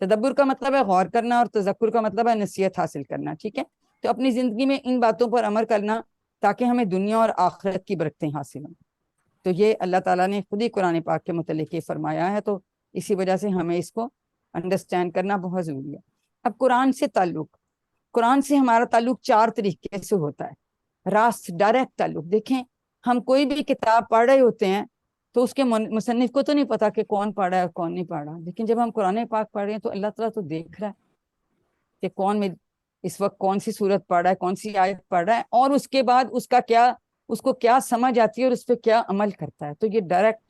تدبر کا مطلب ہے غور کرنا اور تذکر کا مطلب ہے نصیحت حاصل کرنا. ٹھیک ہے, تو اپنی زندگی میں ان باتوں پر عمل کرنا تاکہ ہمیں دنیا اور آخرت کی برکتیں حاصل ہوں. تو یہ اللہ تعالیٰ نے خود ہی قرآن پاک کے متعلق یہ فرمایا ہے, تو اسی وجہ سے ہمیں اس کو انڈرسٹینڈ کرنا بہت ضروری ہے. اب قرآن سے تعلق, قرآن سے ہمارا تعلق 4 طریقے سے ہوتا ہے. راست ڈائریکٹ تعلق. دیکھیں ہم کوئی بھی کتاب پڑھ رہے ہوتے ہیں تو اس کے مصنف کو تو نہیں پتا کہ کون پڑھ رہا ہے اور کون نہیں پڑھ رہا, لیکن جب ہم قرآن پاک پڑھ رہے ہیں تو اللہ تعالیٰ تو دیکھ رہا ہے کہ کون اس وقت کون سی صورت پڑھ رہا ہے, کون سی آیت پڑھ رہا ہے, اور اس کے بعد اس کو کیا سمجھ آتی ہے اور اس پہ کیا عمل کرتا ہے. تو یہ ڈائریکٹ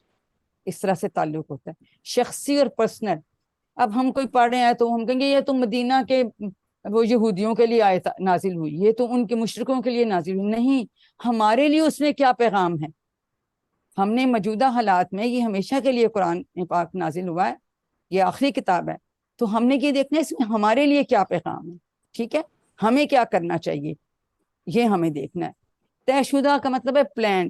اس طرح سے تعلق ہوتا ہے, شخصی اور پرسنل. اب ہم کوئی پڑھ رہے ہیں تو ہم کہیں گے یہ تو مدینہ کے وہ یہودیوں کے لیے آیت نازل ہوئی, یہ تو ان کے مشرکوں کے لیے نازل ہوئی. نہیں, ہمارے لیے اس میں کیا پیغام ہے. ہم نے موجودہ حالات میں, یہ ہمیشہ کے لیے قرآن پاک نازل ہوا ہے, یہ آخری کتاب ہے, تو ہم نے یہ دیکھنا ہے اس میں ہمارے لیے کیا پیغام ہے. ٹھیک ہے, ہمیں کیا کرنا چاہیے یہ ہمیں دیکھنا ہے. طے شدہ کا مطلب ہے پلان.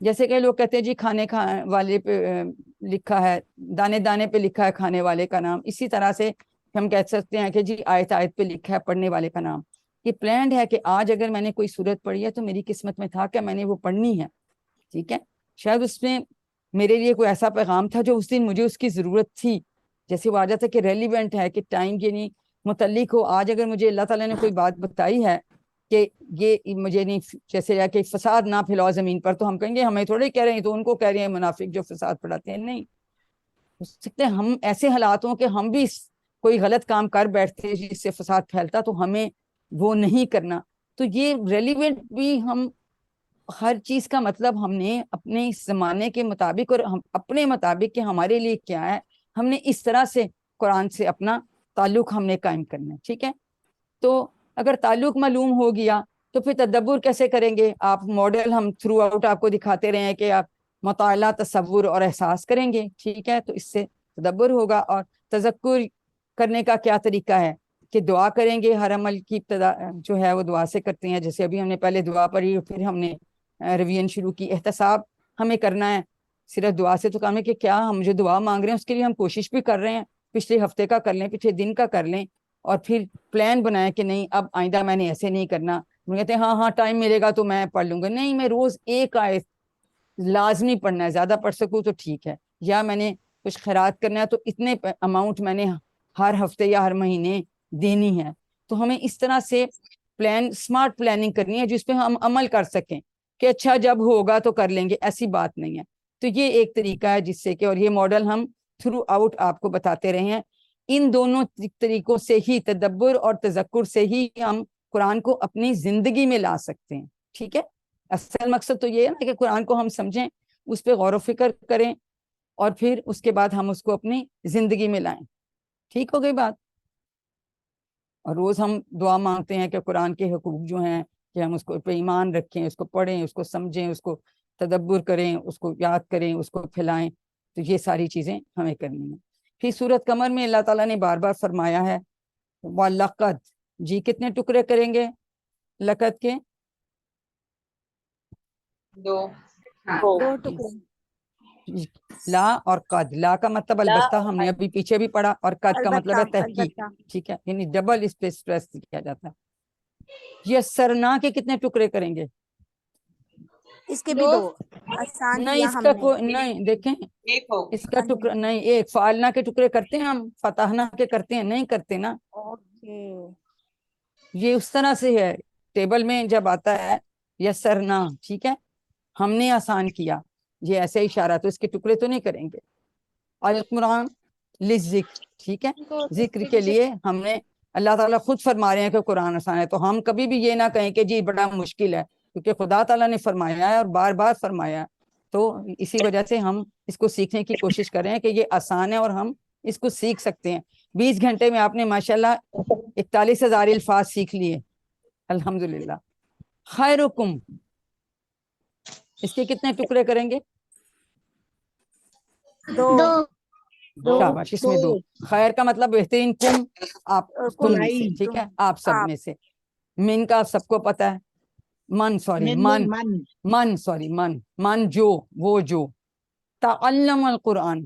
جیسے کہ لوگ کہتے ہیں جی کھانے والے پہ لکھا ہے, دانے دانے پہ لکھا ہے کھانے والے کا نام, اسی طرح سے ہم کہہ سکتے ہیں کہ جی آیت آیت پہ لکھا ہے پڑھنے والے کا نام. یہ پلانڈ ہے کہ آج اگر میں نے کوئی صورت پڑھی ہے تو میری قسمت میں تھا کہ میں نے وہ پڑھنی ہے. ٹھیک ہے, شاید اس میں میرے لیے کوئی ایسا پیغام تھا جو اس دن مجھے اس کی ضرورت تھی, جیسے وہ آ جاتا ہے کہ ریلیونٹ ہے, کہ ٹائم کے نہیں متعلق ہو. آج اگر مجھے اللہ تعالیٰ نے کوئی بات بتائی ہے کہ یہ مجھے نہیں, جیسے کہ فساد نہ پھیلاؤ زمین پر, تو ہم کہیں گے ہمیں تھوڑے کہہ رہے ہیں, تو ان کو کہہ رہے ہیں منافق جو فساد پھیلاتے ہیں. نہیں ہو سکتے ہم ایسے حالات ہوں کہ ہم بھی کوئی غلط کام کر بیٹھتے جس سے فساد پھیلتا, تو ہمیں وہ نہیں کرنا. تو یہ ریلیونٹ بھی, ہم ہر چیز کا مطلب ہم نے اپنے اس زمانے کے مطابق اور ہم اپنے مطابق کہ ہمارے لیے کیا ہے, ہم نے اس طرح سے قرآن سے اپنا تعلق ہم نے قائم کرنا ہے. ٹھیک ہے, تو اگر تعلق معلوم ہو گیا تو پھر تدبر کیسے کریں گے. آپ ماڈل ہم تھرو آؤٹ آپ کو دکھاتے رہے ہیں کہ آپ مطالعہ, تصور اور احساس کریں گے. ٹھیک ہے, تو اس سے تدبر ہوگا. اور تذکر کرنے کا کیا طریقہ ہے کہ دعا کریں گے. ہر عمل کی ابتدا جو ہے وہ دعا سے کرتے ہیں, جیسے ابھی ہم نے پہلے دعا پڑھی, پھر ہم نے روین شروع کی. احتساب ہمیں کرنا ہے, صرف دعا سے تو کام ہے کہ کیا ہم جو دعا مانگ رہے ہیں اس کے لیے ہم کوشش بھی کر رہے ہیں, پچھلے ہفتے کا کر لیں, پچھلے دن کا کر لیں, اور پھر پلان بنائیں کہ نہیں اب آئندہ میں نے ایسے نہیں کرنا. وہ کہتے ہیں ہاں ٹائم ملے گا تو میں پڑھ لوں گا. نہیں, میں روز ایک آیت لازمی پڑھنا ہے, زیادہ پڑھ سکوں تو ٹھیک ہے, یا میں نے کچھ خیرات کرنا ہے تو اتنے اماؤنٹ میں نے ہر ہفتے یا ہر مہینے دینی ہے. تو ہمیں اس طرح سے اسمارٹ پلاننگ کرنی ہے جس پہ ہم عمل کر سکیں کہ اچھا جب ہوگا تو کر لیں گے, ایسی بات نہیں ہے. تو یہ ایک طریقہ ہے جس سے کہ, اور یہ ماڈل ہم تھرو آؤٹ آپ کو بتاتے رہے ہیں. ان دونوں طریقوں سے ہی, تدبر اور تذکر سے ہی, ہم قرآن کو اپنی زندگی میں لا سکتے ہیں. ٹھیک ہے, اصل مقصد تو یہ ہے نا کہ قرآن کو ہم سمجھیں, اس پہ غور و فکر کریں, اور پھر اس کے بعد ہم اس کو اپنی زندگی میں لائیں. ٹھیک ہو گئی بات. اور روز ہم دعا مانگتے ہیں کہ قرآن کے حقوق جو ہیں کہ ہم اس کو پہ ایمان رکھیں, اس کو پڑھیں, اس کو سمجھیں, اس کو تدبر کریں, اس کو یاد کریں, اس کو پھیلائیں. تو یہ ساری چیزیں ہمیں کرنی ہیں. پھر سورۃ قمر میں اللہ تعالیٰ نے بار بار فرمایا ہے وَلَقَدْ, جی کتنے ٹکڑے کریں گے لقد کے؟ 2 لا اور قد. لا کا مطلب البتہ, ہم نے ابھی پیچھے بھی پڑھا, اور قد کا مطلب ہے تحقیق. ٹھیک ہے, یعنی ڈبل اس پہ اسٹریس کیا جاتا ہے. یسرنا کے کتنے ٹکڑے کریں گے؟ اس کے بھی 2 آسان نہیں, کیا اس ہم کا نے. کوئی نہیں. دیکھیں اس کا ٹکڑا نہیں, ایک فعلنا کے ٹکڑے کرتے ہیں ہم, فتحنا کے کرتے ہیں نہیں کرتے نا. یہ اس طرح سے ہے ٹیبل میں جب آتا ہے یسرنا, ٹھیک ہے, ہم نے آسان کیا, یہ ایسے اشارہ, تو اس کے ٹکڑے تو نہیں کریں گے. القرآن للذکر, ٹھیک ہے, ذکر کے لیے ہم نے, اللہ تعالیٰ خود فرما رہے ہیں کہ قرآن آسان ہے, تو ہم کبھی بھی یہ نہ کہیں کہ جی بڑا مشکل ہے, کیونکہ خدا تعالیٰ نے فرمایا ہے اور بار بار فرمایا ہے. تو اسی وجہ سے ہم اس کو سیکھنے کی کوشش کر رہے ہیں کہ یہ آسان ہے اور ہم اس کو سیکھ سکتے ہیں. 20 گھنٹے میں آپ نے ماشاءاللہ 41,000 الفاظ سیکھ لیے, الحمدللہ. خیرکم, اس کے کتنے ٹکڑے کریں گے؟ 2 شاباش, اس میں 2. خیر کا مطلب بہترین, کم آپ, تم میں سے, ٹھیک ہے, آپ سب میں سے. من کا سب کو پتا ہے, من جو, وہ جو. تعلم القرآن,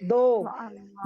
2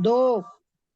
2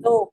2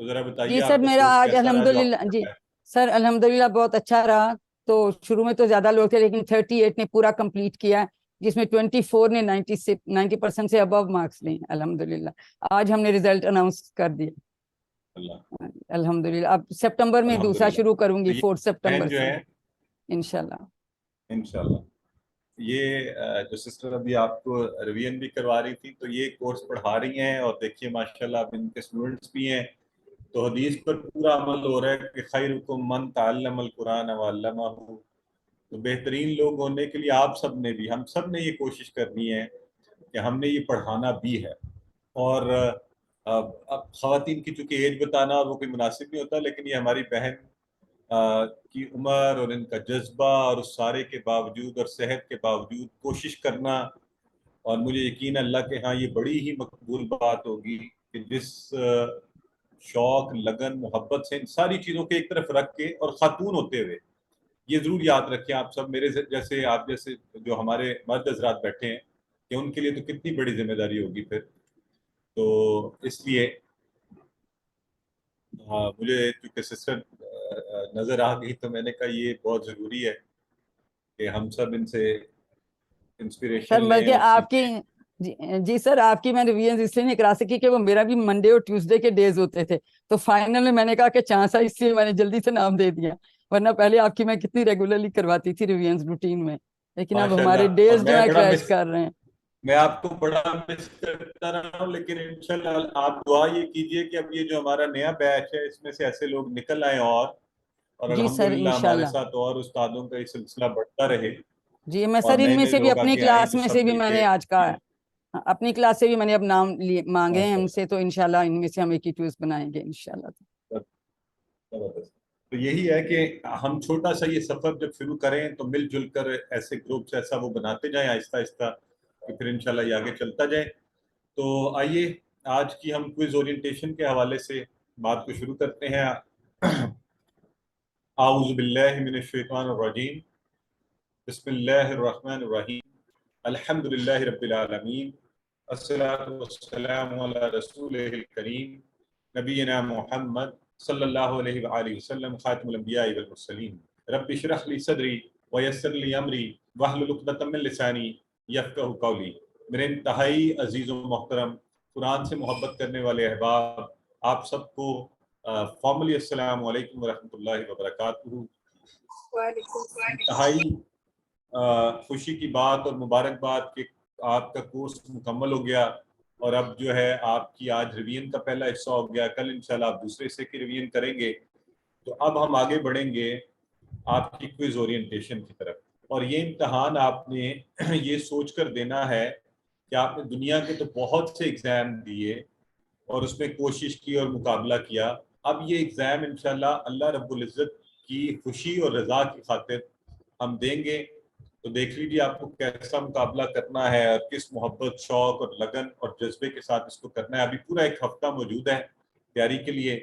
تو ذرا بتائیے جی آپ سر کا میرا کورس آج کیسا رہا جو آپ الحمدللہ نے جی پڑھا ہے؟ سر الحمدللہ بہت اچھا رہا. تو شروع میں تو زیادہ لوگ تھے لیکن 38 نے پورا کمپلیٹ کیا جس میں 24 نے 90% سے ابو مارکس لیں الحمدللہ. آج ہم نے رزلٹ اناؤنس کر دیا اللہ الحمدللہ. اب سپٹمبر میں دوسرا الحمدللہ. شروع کروں تو گی یہ 4 سپٹمبر بہن جو سے ہے انشاءاللہ. انشاءاللہ یہ جو سسٹر ابھی آپ کو ریویژن بھی کروا رہی تھی تو یہ کورس پڑھا رہی ہیں اور دیکھیے ماشاءاللہ اب ان کے اسٹوڈنٹس بھی ہیں تو حدیث پر پورا عمل ہو رہا ہے کہ خیرکم من تعلم القرآن وعلمہ. تو بہترین لوگ ہونے کے لیے آپ سب نے بھی ہم سب نے یہ کوشش کرنی ہے کہ ہم نے یہ پڑھانا بھی ہے. اور اب خواتین کی چونکہ ایج بتانا وہ کوئی مناسب نہیں ہوتا لیکن یہ ہماری بہن کی عمر اور ان کا جذبہ اور اس سارے کے باوجود اور صحت کے باوجود کوشش کرنا اور مجھے یقین اللہ کے ہاں یہ بڑی ہی مقبول بات ہوگی کہ جس شوق لگن محبت سے ان ساری چیزوں کے ایک طرف رکھ کے اور خاتون ہوتے ہوئے یہ ضرور یاد رکھیں آپ سب میرے جیسے آپ جیسے جو ہمارے مرد حضرات بیٹھے ہیں کہ ان کے لیے تو کتنی بڑی ذمہ داری ہوگی پھر. تو اس لیے ہاں مجھے چونکہ سسٹر نظر آ گئی تو میں نے کہا یہ بہت ضروری ہے کہ ہم سب ان سے سر انسپریشن لیں بلکہ اور آپ کی سیکھیں. جی سر آپ کی میں ریویژن اس لیے نہیں کرا سکی کہ وہ میرا بھی منڈے اور ٹیوزڈے کے ڈیز ہوتے تھے تو فائنل میں نے کہا کہ چانس ہے اس لیے میں نے جلدی سے نام دے دیا ورنہ پہلے آپ کی میں کتنی ریگولرلی کرواتی تھی ریویژن روٹین میں لیکن اب ہمارے ماشاءاللہ. اور ڈیز جو میں ہیں بڑا کلیش مس کر رہے ہیں. میں آپ کو بڑا مس کرتا رہا ہوں لیکن انشاءاللہ آپ دعا یہ کیجئے کہ اب یہ جو ہمارا نیا بیچ ہے اس میں سے ایسے لوگ نکل آئیں اور جی سر الحمدللہ ہمارے انشاءاللہ. ساتھ اور استادوں کا یہ سلسلہ بڑھتا رہے جی میں اور سر ان نئے میں نئے سے بھی لوگ اپنی آگے آئیں کلاس جو میں سب سے بھی مل میں کے نے آج کہا اپنی کلاس سے بھی میں نے اب نام مانگے ہیں ان سے تو انشاءاللہ ان میں سے ہم ایک ہی ٹیوز بنائیں گے انشاءاللہ. تو یہی ہے کہ ہم چھوٹا سا یہ سفر جب شروع کریں تو مل جل کر ایسے گروپس ایسا وہ بناتے جائیں آہستہ آہستہ کہ پھر انشاءاللہ یہ آگے چلتا جائے. تو آئیے آج کی ہم کوئز اورینٹیشن کے حوالے سے بات کو شروع کرتے ہیں. اعوذ باللہ من الشیطان الرجیم بسم اللہ الرحمن الرحیم الحمدللہ رب العالمین الصلاۃ والسلام علی رسولہ الکریم نبینا محمد صلی اللہ علیہ وآلہ وسلم خاتم الانبیاء والمرسلین. رب اشرح لی صدری ویسر لی امری واحلل عقدۃ من لسانی یفقہوا قولی. میرے انتہائی عزیز و محترم قرآن سے محبت کرنے والے احباب آپ سب کو فارملی السلام علیکم ورحمۃ اللہ وبرکاتہ. انتہائی خوشی کی بات اور مبارکباد کہ آپ کا کورس مکمل ہو گیا اور اب جو ہے آپ کی آج ریویژن کا پہلا حصہ ہو گیا. کل انشاءاللہ آپ دوسرے حصے کی ریویژن کریں گے. تو اب ہم آگے بڑھیں گے آپ کی کوئز اورینٹیشن کی طرف. اور یہ امتحان آپ نے یہ سوچ کر دینا ہے کہ آپ نے دنیا کے تو بہت سے ایگزام دیے اور اس میں کوشش کی اور مقابلہ کیا. اب یہ ایگزام انشاءاللہ اللہ رب العزت کی خوشی اور رضا کی خاطر ہم دیں گے. تو دیکھ لیجیے آپ کو کیسا مقابلہ کرنا ہے اور کس محبت شوق اور لگن اور جذبے کے ساتھ اس کو کرنا ہے. ابھی پورا ایک ہفتہ موجود ہے تیاری کے لیے.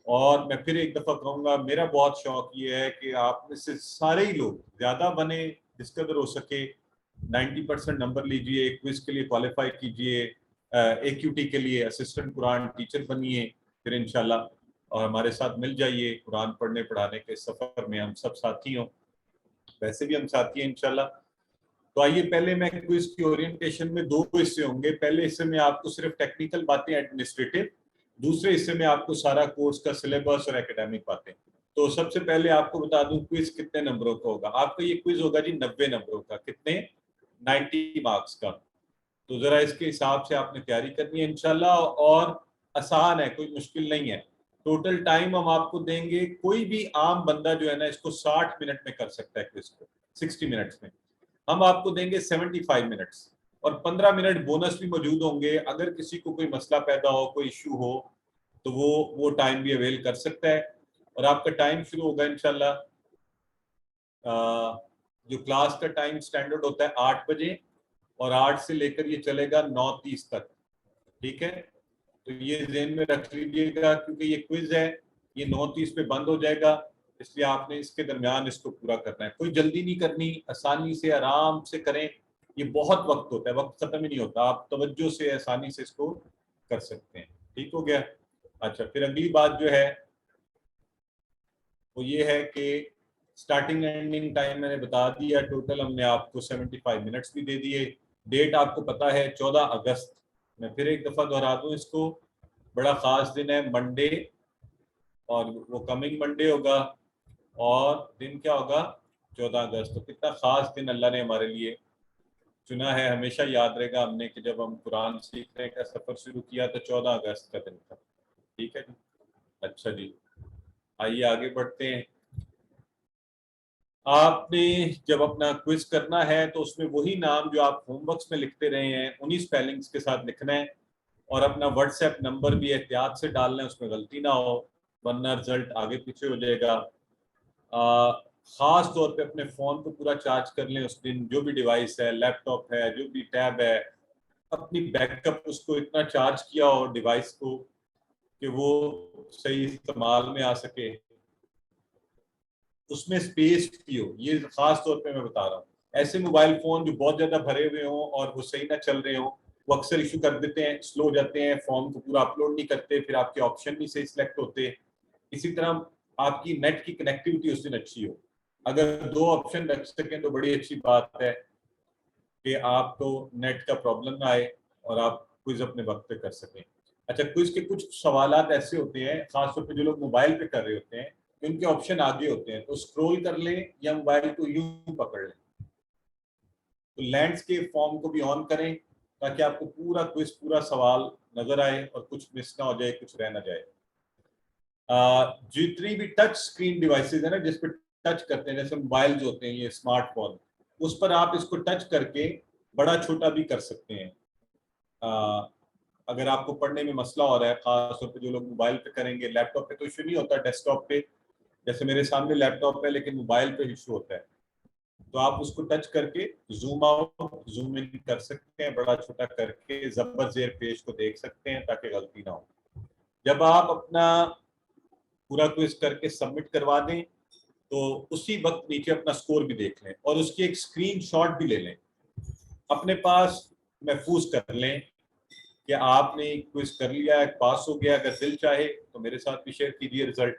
اور میں پھر ایک دفعہ کہوں گا میرا بہت شوق یہ ہے کہ آپ میں سے سارے ہی لوگ زیادہ بنے جس قدر ہو سکے 90% نمبر لیجئے کوئز کے لیے کوالیفائی کیجئے AQT کے لیے اسسٹنٹ قرآن ٹیچر بنیے پھر انشاءاللہ اور ہمارے ساتھ مل جائیے قرآن پڑھنے پڑھانے کے سفر میں. ہم سب ساتھی ہوں ویسے بھی ہم ساتھی ہیں انشاءاللہ. تو آئیے پہلے میں کوئز کی اورینٹیشن میں 2 حصے ہوں گے. پہلے حصے میں آپ کو صرف ٹیکنیکل باتیں ایڈمنسٹریٹو دوسرے حصے میں آپ کو سارا کورس کا سلیبس اور اکیڈیمک باتیں. تو سب سے پہلے آپ کو بتا دوں کوئز کتنے نمبروں کا ہوگا. آپ کا یہ کوئز ہوگا جی 90 نمبروں کا. کتنے 90 مارکس کا. تو ذرا اس کے حساب سے آپ نے تیاری کرنی ہے انشاءاللہ اور آسان ہے کوئی مشکل نہیں ہے. ٹوٹل ٹائم ہم آپ کو دیں گے. کوئی بھی عام بندہ جو ہے نا اس کو 60 منٹ میں کر سکتا ہے کوئز کو 60 منٹس میں. ہم آپ کو دیں گے 75 منٹس اور 15 منٹ بونس بھی موجود ہوں گے. اگر کسی کو کوئی مسئلہ پیدا ہو کوئی ایشو ہو تو وہ ٹائم بھی اویل کر سکتا ہے. اور آپ کا ٹائم شروع ہوگا انشاءاللہ جو کلاس کا ٹائم سٹینڈرڈ ہوتا ہے 8 بجے اور 8 سے لے کر یہ چلے گا 9:30 تک. ٹھیک ہے تو یہ ذہن میں رکھ لیجیے گا کیونکہ یہ کوئز ہے یہ 9:30 پہ بند ہو جائے گا اس لیے آپ نے اس کے درمیان اس کو پورا کرنا ہے. کوئی جلدی نہیں کرنی آسانی سے آرام سے کریں. یہ بہت وقت ہوتا ہے وقت ختم ہی نہیں ہوتا. آپ توجہ سے آسانی سے اس کو کر سکتے ہیں. ٹھیک ہو گیا. اچھا پھر اگلی بات جو ہے وہ یہ ہے کہ سٹارٹنگ اینڈنگ ٹائم میں نے بتا دیا، ٹوٹل ہم نے آپ کو 75 منٹس بھی دے دیے. ڈیٹ آپ کو پتا ہے 14 اگست. میں پھر ایک دفعہ دہرا دوں اس کو، بڑا خاص دن ہے منڈے، اور وہ کمنگ منڈے ہوگا، اور دن کیا ہوگا 14 اگست. تو کتنا خاص دن اللہ نے ہمارے لیے چنا ہے. ہمیشہ یاد رہے گا ہم نے کہ جب ہم قرآن سیکھنے کا سفر شروع کیا تو 14 اگست کا دن تھا. ٹھیک ہے جی. اچھا جی آئیے آگے بڑھتے ہیں. آپ نے جب اپنا کوئز کرنا ہے تو اس میں وہی نام جو آپ ہوم ورکس میں لکھتے رہے ہیں انہی سپیلنگز کے ساتھ لکھنا ہے، اور اپنا واٹس ایپ نمبر بھی احتیاط سے ڈالنا ہے، اس میں غلطی نہ ہو ورنہ رزلٹ آگے پیچھے ہو جائے گا. خاص طور پہ اپنے فون کو پورا چارج کر لیں اس دن، جو بھی ڈیوائس ہے، لیپ ٹاپ ہے، جو بھی ٹیب ہے، اپنی بیک اپ اس کو اتنا چارج کیا ہو ڈیوائس کو کہ وہ صحیح استعمال میں آ سکے، اس میں اسپیس کی ہو. یہ خاص طور پہ میں بتا رہا ہوں. ایسے موبائل فون جو بہت زیادہ بھرے ہوئے ہوں اور وہ صحیح نہ چل رہے ہوں وہ اکثر ایشو کر دیتے ہیں، سلو ہو جاتے ہیں، فارم کو پورا اپلوڈ نہیں کرتے، پھر آپ کے آپشن نہیں صحیح سلیکٹ ہوتے. اسی طرح آپ کی نیٹ کی کنیکٹیوٹی اس دن اچھی ہو. اگر 2 آپشن رکھ سکیں تو بڑی اچھی بات ہے کہ آپ کو نیٹ کا پرابلم نہ آئے اور آپ کوئز اپنے وقت پہ کر سکیں. اچھا کوئز کے کچھ سوالات ایسے ہوتے ہیں خاص طور پہ جو لوگ موبائل پہ کر رہے ہوتے ہیں ان کے آپشن آگے ہوتے ہیں، تو اسکرول کر لیں یا موبائل کو یوں پکڑ لیں. تو لینڈسکیپ فارم کو بھی آن کریں تاکہ آپ کو پورا کوئز پورا سوال نظر آئے اور کچھ مس نہ ہو جائے، کچھ رہ نہ جائے. جتنی بھی ٹچ اسکرین ڈیوائسز ہیں نا جس پہ ٹچ کرتے ہیں، جیسے موبائل جو ہوتے ہیں یہ اسمارٹ فون، اس پر آپ اس کو ٹچ کر کے بڑا چھوٹا بھی کر سکتے ہیں. اگر آپ کو پڑھنے میں مسئلہ ہو رہا ہے، خاص طور پہ جو لوگ موبائل پہ کریں گے، لیپ ٹاپ پہ تو ایشو نہیں ہوتا، ڈیسک ٹاپ پہ جیسے میرے سامنے لیپ ٹاپ پہ، لیکن موبائل پہ ایشو ہوتا ہے، تو آپ اس کو ٹچ کر کے زوم آؤٹ زوم ان کر سکتے ہیں، بڑا چھوٹا کر کے زبر زیر پیج کو دیکھ سکتے ہیں تاکہ غلطی نہ ہو. جب آپ اپنا پورا کوئز کر کے سبمٹ کروا دیں تو اسی وقت نیچے اپنا سکور بھی دیکھ لیں اور اس کی ایک اسکرین شاٹ بھی لے لیں، اپنے پاس محفوظ کر لیں کہ آپ نے کوئز کر لیا ہے، پاس ہو گیا. اگر دل چاہے تو میرے ساتھ بھی شیئر کیجیے رزلٹ،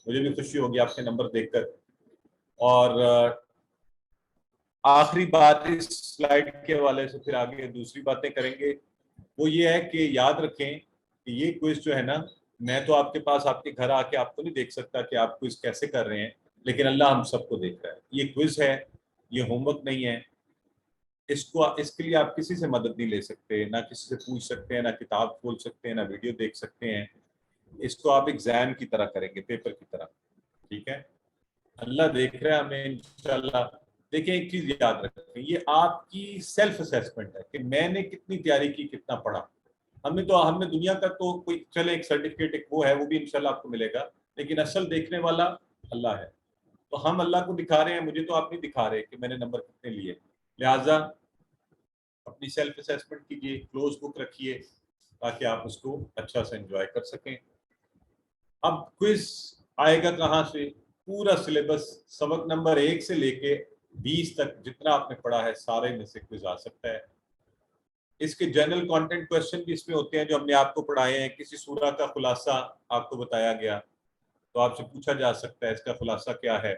مجھے بھی خوشی ہوگی آپ کے نمبر دیکھ کر. اور آخری بات اس سلائیڈ کے حوالے سے پھر آگے دوسری باتیں کریں گے، وہ یہ ہے کہ یاد رکھیں کہ یہ کوئز جو ہے نا، میں تو آپ کے پاس آپ کے گھر آ کے آپ کو نہیں دیکھ سکتا کہ آپ کوئز کیسے کر رہے ہیں، لیکن اللہ ہم سب کو دیکھ رہا ہے. یہ کوئز ہے، یہ ہوم ورک نہیں ہے. اس کے لیے آپ کسی سے مدد نہیں لے سکتے، نہ کسی سے پوچھ سکتے ہیں، نہ کتاب کھول سکتے ہیں، نہ ویڈیو دیکھ سکتے ہیں. اس کو آپ ایگزام کی طرح کریں گے، پیپر کی طرح. ٹھیک ہے، اللہ دیکھ رہا ہے ہمیں انشاءاللہ. دیکھیں ایک چیز یاد رکھیں، یہ آپ کی سیلف اسیسمنٹ ہے کہ میں نے کتنی تیاری کی، کتنا پڑھا. ہم نے دنیا کا تو کوئی چلے ایک سرٹیفکیٹ ایک وہ ہے، وہ بھی انشاءاللہ آپ کو ملے گا، لیکن اصل دیکھنے والا اللہ ہے. تو ہم اللہ کو دکھا رہے ہیں، مجھے تو آپ نہیں دکھا رہے کہ میں نے نمبر کتنے لیے. لہٰذا اپنی سیلف اسیسمنٹ کیجیے، کلوز بک رکھیے تاکہ آپ اس کو اچھا سے انجوائے کر سکیں. اب کوئز آئے گا کہاں سے؟ پورا سلیبس سبق نمبر 1 سے لے کے 20 تک جتنا آپ نے پڑھا ہے سارے میں سے کوئز آ سکتا ہے. اس کے جنرل کانٹینٹ کویسچن بھی اس میں ہوتے ہیں جو ہم نے آپ کو پڑھائے ہیں. کسی سورہ کا خلاصہ آپ کو بتایا گیا تو آپ سے پوچھا جا سکتا ہے اس کا خلاصہ کیا ہے.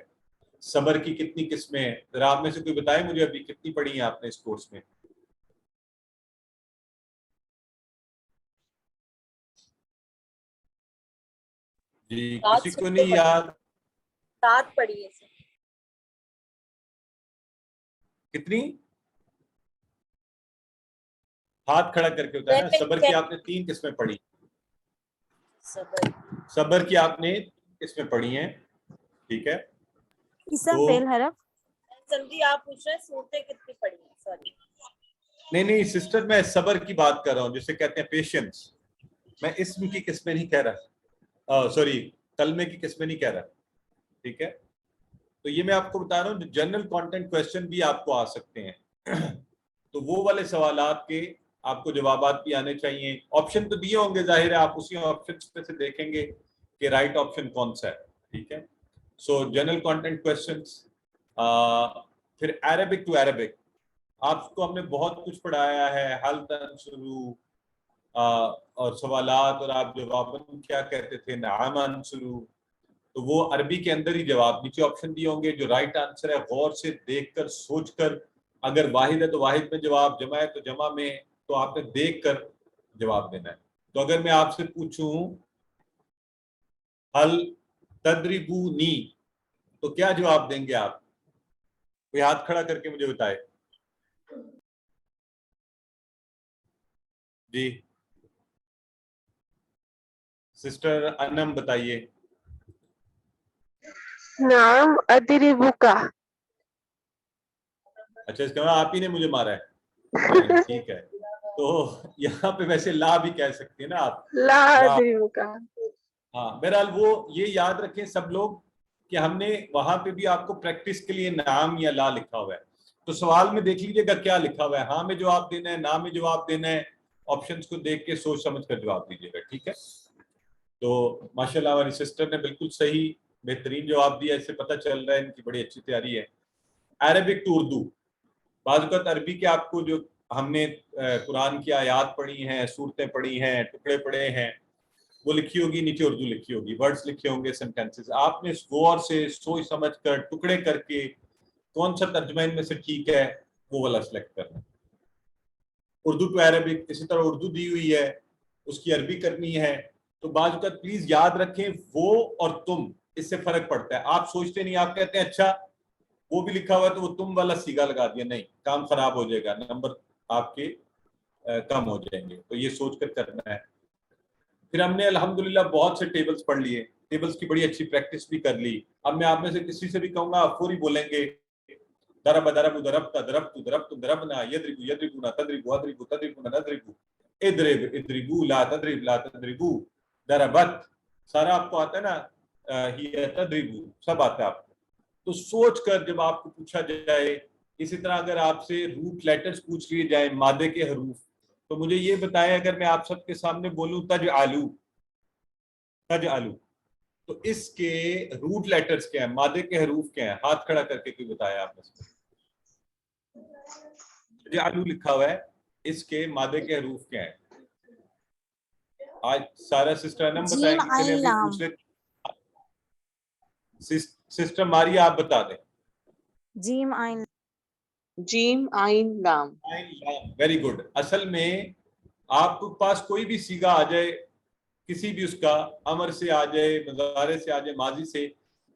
صبر کی کتنی قسمیں ہیں؟ ذرا آپ میں سے کوئی بتائے مجھے ابھی کتنی پڑھی ہیں آپ نے اس کورس میں؟ جی کسی کو نہیں یاد؟ 7 پڑھی ہے. کتنی؟ ہاتھ کھڑا کر کے بتائیں نا. صبر کی آپ نے 3 قسمیں پڑھی. صبر کی آپ نے قسمیں پڑھی ہیں. ٹھیک ہے، اسم فعل حرف. جلدی آپ پوچھ رہے ہیں صورتیں کتنی پڑھی ہیں. سوری نہیں سسٹر، میں صبر کی بات کر رہا ہوں جسے کہتے ہیں پیشنس. میں اسم کی قسمیں نہیں کہہ رہا، سوری کلمے کی قسمیں نہیں کہہ رہا. ٹھیک ہے، تو یہ میں آپ کو بتا رہا ہوں جنرل کانٹینٹ کویسچن بھی آپ کو آ سکتے ہیں. تو وہ والے سوالات کے آپ کو جوابات بھی آنے چاہیے. آپشن تو دیے ہوں گے، ظاہر ہے آپ اسی آپشن پہ سے دیکھیں گے کہ رائٹ آپشن کون سا ہے. ٹھیک ہے، سو جنرل کانٹینٹ کویسچنس. پھر عربک ٹو عربک آپ کو ہم نے بہت کچھ پڑھایا ہے، حل تنصرو، اور سوالات اور آپ جواباً کیا کہتے تھے، نعمان شروع، تو وہ عربی کے اندر ہی جواب نیچے آپشن دیے ہوں گے. جو رائٹ آنسر ہے غور سے دیکھ کر سوچ کر، اگر واحد ہے تو واحد میں جواب، جمع ہے تو جمع میں، تو آپ نے دیکھ کر جواب دینا ہے. تو اگر میں آپ سے پوچھوں حل تدریبونی تو کیا جواب دیں گے آپ؟ کوئی ہاتھ کھڑا کر کے مجھے بتائے. جی سسٹر انم بتائیے. نعم ادربکا. اچھا، اس کا مطلب آپ ہی نے مجھے مارا ہے. ٹھیک ہے، تو یہاں پہ ویسے لا بھی کہہ سکتے ہیں نا آپ. لا ادربکا. ہاں بہرحال وہ یہ یاد رکھیں سب لوگ کہ ہم نے وہاں پہ بھی آپ کو پریکٹس کے لیے نام یا لا لکھا ہوا ہے. تو سوال میں دیکھ لیجیے گا کیا لکھا ہوا ہے. ہاں میں جواب دینا ہے، نہ میں جواب دینا ہے. آپشنز کو دیکھ کے سوچ سمجھ کر جواب دیجیے گا. ٹھیک ہے. تو ماشاءاللہ ہماری سسٹر نے بالکل صحیح بہترین جواب دیا. اس سے پتہ چل رہا ہے ان کی بڑی اچھی تیاری ہے. عربک ٹو اردو، بعض اوقات عربی کے آپ کو جو ہم نے قرآن کی آیات پڑھی ہیں، صورتیں پڑھی ہیں، ٹکڑے پڑھے ہیں، وہ لکھی ہوگی، نیچے اردو لکھی ہوگی، ورڈز لکھے ہوں گے، سینٹینسز. آپ نے غور سے سوچ سمجھ کر ٹکڑے کر کے کون سا ترجمہ ان میں سے ٹھیک ہے وہ والا سلیکٹ کرنا. اردو ٹو عربک، اسی طرح اردو دی ہوئی ہے، اس کی عربی کرنی ہے. تو بعض اوقات پلیز یاد رکھیں وہ اور تم، اس سے فرق پڑتا ہے. آپ سوچتے نہیں، آپ کہتے ہیں اچھا وہ بھی لکھا ہوا ہے تو وہ تم والا سیگا لگا دیا. نہیں، کام خراب ہو جائے گا، نمبر آپ کے کم ہو جائیں گے. تو یہ سوچ کر کرنا ہے. پھر ہم نے الحمدللہ بہت سے ٹیبلز پڑھ لیے، ٹیبلز کی بڑی اچھی پریکٹس بھی کر لی. اب میں آپ میں سے کسی سے بھی کہوں گا آپ فوری بولیں گے ضرب ضرب ضربت ضربت ضربت ضربنا، یضرب یضربون تضرب اضرب تضربون نضرب، اضرب اضربوا لا تضرب لا تضربوا، ضربت سارا آپ کو آتا ہے نا، ہی تضرب سب آتا ہے آپ کو. تو سوچ کر جب آپ کو پوچھا جائے، اسی طرح اگر آپ سے روٹ لیٹرز پوچھ لیے جائیں مادے کے حروف، تو مجھے یہ بتائیں اگر میں آپ سب کے سامنے بولوں تجعلو، تجعلو، تو اس کے روٹ لیٹرز کیا ہیں، مادے کے حروف کیا ہیں؟ ہاتھ کھڑا کر کے کوئی بتایا آپ نے. تجعلو لکھا ہوا ہے، اس کے مادے کے حروف کیا ہیں؟ آج سارا سسٹر انم بتائیں گے. پہلے ابھی پوچھ لیں سسٹر ماریا، آپ بتا دیں. جیم عین، جیم عین لام. Very good. اصل میں آپ کے پاس کوئی بھی سیگا آ جائے، کسی بھی اس کا امر سے آ جائے، مضارع سے آ جائے، ماضی سے،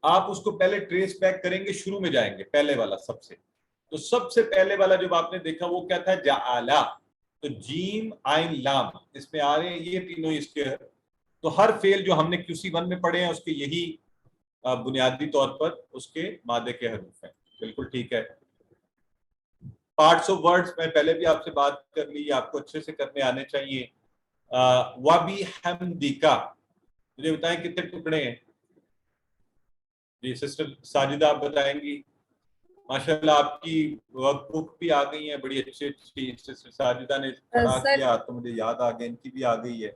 آپ اس کو پہلے ٹریس بیک کریں گے، شروع میں جائیں گے پہلے والا سب سے. تو سب سے پہلے والا جب آپ نے دیکھا وہ کیا تھا؟ جعلا. تو جیم عین لام اس میں آ رہے ہیں یہ تینوں اس کے. تو ہر فعل جو ہم نے QC1 میں پڑھے ہیں اس کے یہی بنیادی طور پر اس کے مادے کے حروف ہیں. بالکل ٹھیک ہے. پارٹس آف ورڈز میں پہلے بھی آپ سے بات کر لی، آپ کو اچھے سے کرنے آنے چاہیے. وَبِحَمْدِكَ، مجھے بتائیں کتنے ٹکڑے ہیں؟ جی سسٹر ساجدہ آپ بتائیں گی. ماشاءاللہ آپ کی ورک بک بھی آ گئی ہیں بڑی اچھی اچھی. سسٹر ساجدہ نے پڑھا کیا تو مجھے یاد آ گیا، ان کی بھی آ گئی ہے.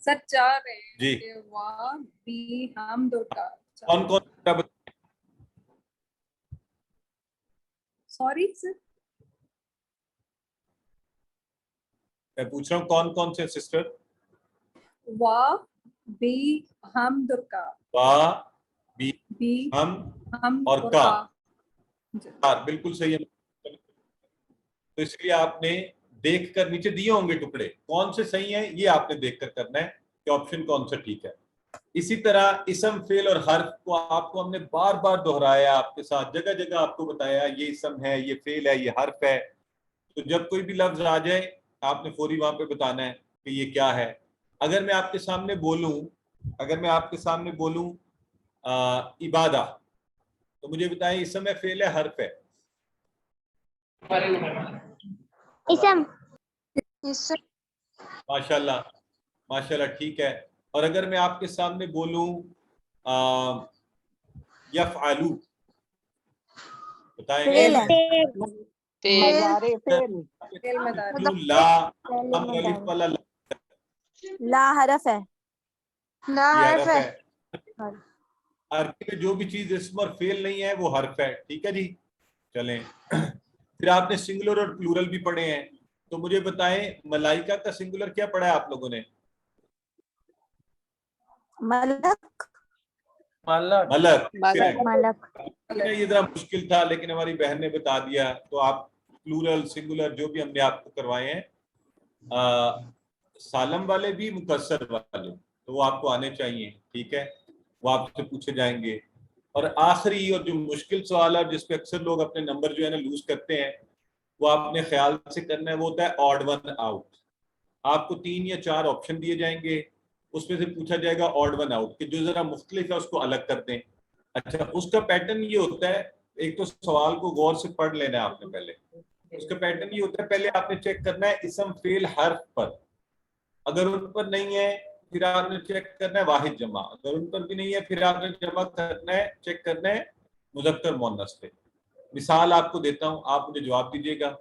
سر چار ہیں جی. وَبِحَمْدِكَ. کون کون سوری سر، میں پوچھ رہا ہوں کون کون سے سسٹر؟ وَبِحَمْدِكَ، وا بی ہم اور کا. بالکل صحیح ہے. تو اس لیے آپ نے دیکھ کر نیچے دیے ہوں گے ٹکڑے، کون سے صحیح ہیں یہ آپ نے دیکھ کر کرنا ہے کہ آپشن کون سا ٹھیک ہے. اسی طرح اسم، فعل اور حرف کو آپ کو ہم نے بار بار دہرایا، آپ کے ساتھ جگہ جگہ آپ کو بتایا یہ اسم ہے، یہ فعل ہے، یہ حرف ہے. تو جب کوئی بھی لفظ آ جائے آپ نے فوری وہاں پہ بتانا ہے کہ یہ کیا ہے. اگر میں آپ کے سامنے بولوں عبادہ، تو مجھے بتائیں اسم ہے، فعل ہے، حرف ہے؟ اسم. ماشاءاللہ ماشاءاللہ ٹھیک ہے. اور اگر میں آپ کے سامنے بولوں یفعلو، بتائیں گے لا حرف ہے، لا حرف ہے. عربی میں جو بھی چیز اسم اور فعل نہیں ہے وہ حرف ہے. ٹھیک ہے جی. چلیں پھر آپ نے سنگولر اور پلورل بھی پڑھے ہیں. تو مجھے بتائیں ملائکہ کا سنگولر کیا پڑھا ہے آپ لوگوں نے؟ ملک. ملک. یہ ذرا مشکل تھا لیکن ہماری بہن نے بتا دیا، تو آپ پلورل سنگولر جو بھی ہم نے آپ کو کروائے ہیں، سالم والے بھی مکسر والے، تو وہ آپ کو آنے چاہیے، ٹھیک ہے، وہ آپ سے پوچھے جائیں گے. اور آخری اور جو مشکل سوال ہے جس پہ اکثر لوگ اپنے نمبر جو ہے نا لوز کرتے ہیں، وہ آپ نے خیال سے کرنا ہے، وہ ہوتا ہے آڈ ون آؤٹ. آپ کو 3 یا 4 آپشن دیے جائیں گے، اس میں سے پوچھا جائے گا آڈ ون آؤٹ کہ جو ذرا مختلف ہے اس کو الگ کر دیں. اچھا، اس کا پیٹرن یہ ہوتا ہے، ایک تو سوال کو غور سے پڑھ لینا ہے آپ نے پہلے. اس کا پیٹرن یہ ہوتا ہے، پہلے آپ نے چیک کرنا ہے اسم فعل حرف پر، اگر ان پر نہیں ہے پھر آپ نے چیک کرنا ہے واحد جمع، اگر ان پر بھی نہیں ہے پھر آپ نے جمع کرنا ہے، چیک کرنا ہے مذکر مؤنث پہ. مثال آپ کو دیتا ہوں، آپ مجھے جواب دیجیے گا.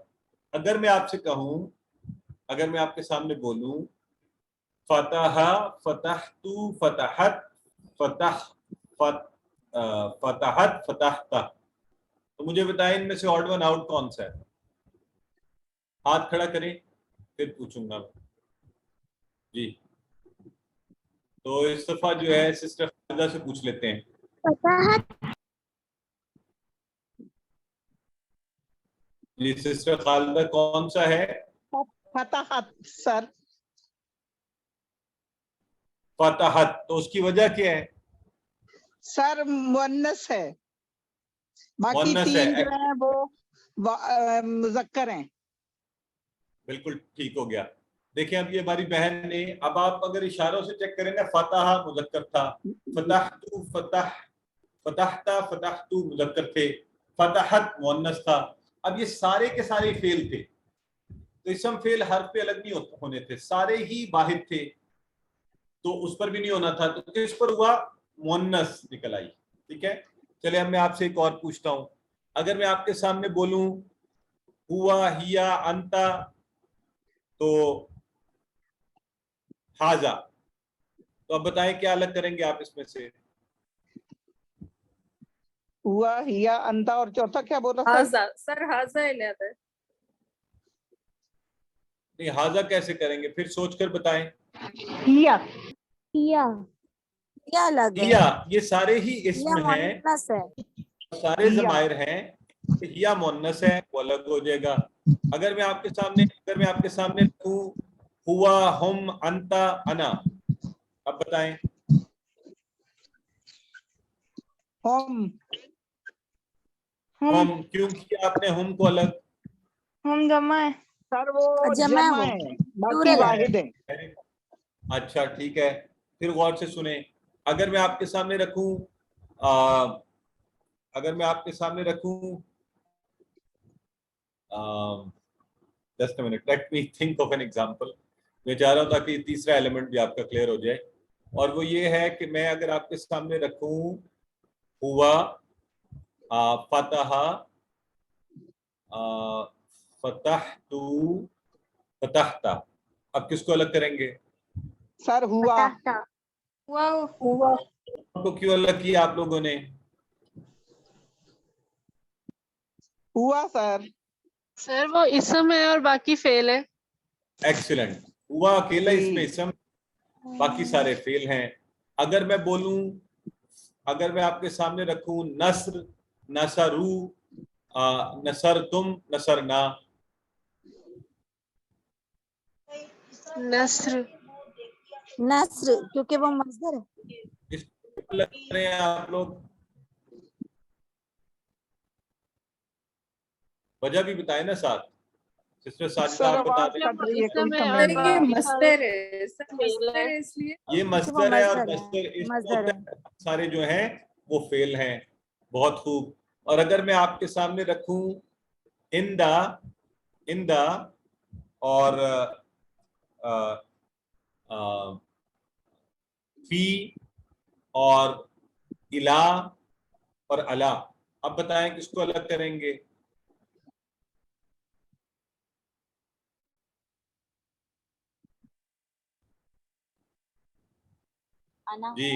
اگر میں آپ سے کہوں، اگر میں آپ کے سامنے بولوں فتح، فتحت، فتحت، فتحت، فتحتا، تو مجھے بتائیں ان میں سے آڈ ون آؤٹ کون سا ہے؟ ہاتھ کھڑا کریں پھر پوچھوں گا. جی، تو اس دفعہ جو ہے سسٹر خالدہ سے پوچھ لیتے ہیں. جی سسٹر خالدہ، کون سا ہے؟ فتحت سر. فتحت، تو اس کی وجہ کیا ہے؟ سر مؤنث ہے، باقی مؤنث 3 ہے، جو ہیں وہ مذکر ہیں. بالکل ٹھیک ہو گیا. دیکھیں اب یہ ہماری بہن نے، اب آپ اگر اشاروں سے چیک کریں نا، فتح مذکر تھا، فتحت، فتحتا، فتحت مذکر تھے، فتحت مؤنث تھا. اب یہ سارے کے سارے فعل تھے، تو اسم فعل حرف پہ الگ نہیں ہونے تھے، سارے ہی واحد تھے، تو اس پر بھی نہیں ہونا تھا. تو کس پر ہوا؟ مؤنث نکل آئی. ٹھیک ہے، چلے اب میں آپ سے ایک اور پوچھتا ہوں. اگر میں آپ کے سامنے بولوں ہوا، ہیا، انتا، تو ہاذا، تو اب بتائیں کیا الگ کریں گے آپ اس میں سے؟ ہوا، ہیا، انتا، اور چوتھا کیا بولا سر؟ ہاذا علیحدہ ہے. نہیں، ہاذا کیسے کریں گے؟ پھر سوچ کر بتائیں. ہیا، کیا الگ ہے؟ ہیا، یہ سارے ہی اسم ہیں، مؤنث ہے. سارے ضمائر ہیں، ہیا مؤنث ہے، وہ الگ ہو جائے گا. اگر میں آپ کے سامنے رکھوں ہوا، ہم، انتا، انا، اب بتائیں. ہم کیوں کیا آپ نے ہم کو الگ؟ ہم جمع ہے سر، وہ جمع جمع ہے، ہے، باقی واحد ہے. اچھا ٹھیک ہے، پھر غور سے سنیں. اگر میں آپ کے سامنے رکھوں just a minute, let me think of an example. میں چاہ رہا ہوں تاکہ تیسرا ایلیمنٹ بھی آپ کا کلیئر ہو جائے، اور وہ یہ ہے کہ میں اگر آپ کے سامنے رکھوں ہوا، فتح، فتحت، فتحتا، اب کس کو الگ کریں گے؟ سر ہوا. ہوا کو کیوں الگ کیا آپ لوگوں نے؟ ہوا سر وہ اسم ہے اور باقی فعل ہے. ایکسیلنٹ. ہوا اکیلا اس میں اسم، باقی سارے فعل ہیں. اگر میں بولوں، اگر میں آپ کے سامنے رکھوں نصر، نصرو، نصرتم، نصرنا، نصر کیونکہ وہ مصدر ہے. اس کو الگ کریں آپ لوگ، وجہ بھی بتائیں نا ساتھ. سسٹر ساجدہ آپ بتا دیں. یہ مصدر ہے، اس لیے یہ مصدر ہے، اور مصدر سارے جو ہیں وہ فعل ہیں. بہت خوب. اور اگر میں آپ کے سامنے رکھوں اندا اور فی اور الا اور الا، اب بتائیں کس کو الگ کریں گے؟ جی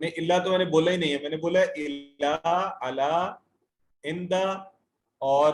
نہیں، الا تو میں نے بولا ہی نہیں ہے، میں نے بولا الا، الا، اندا اور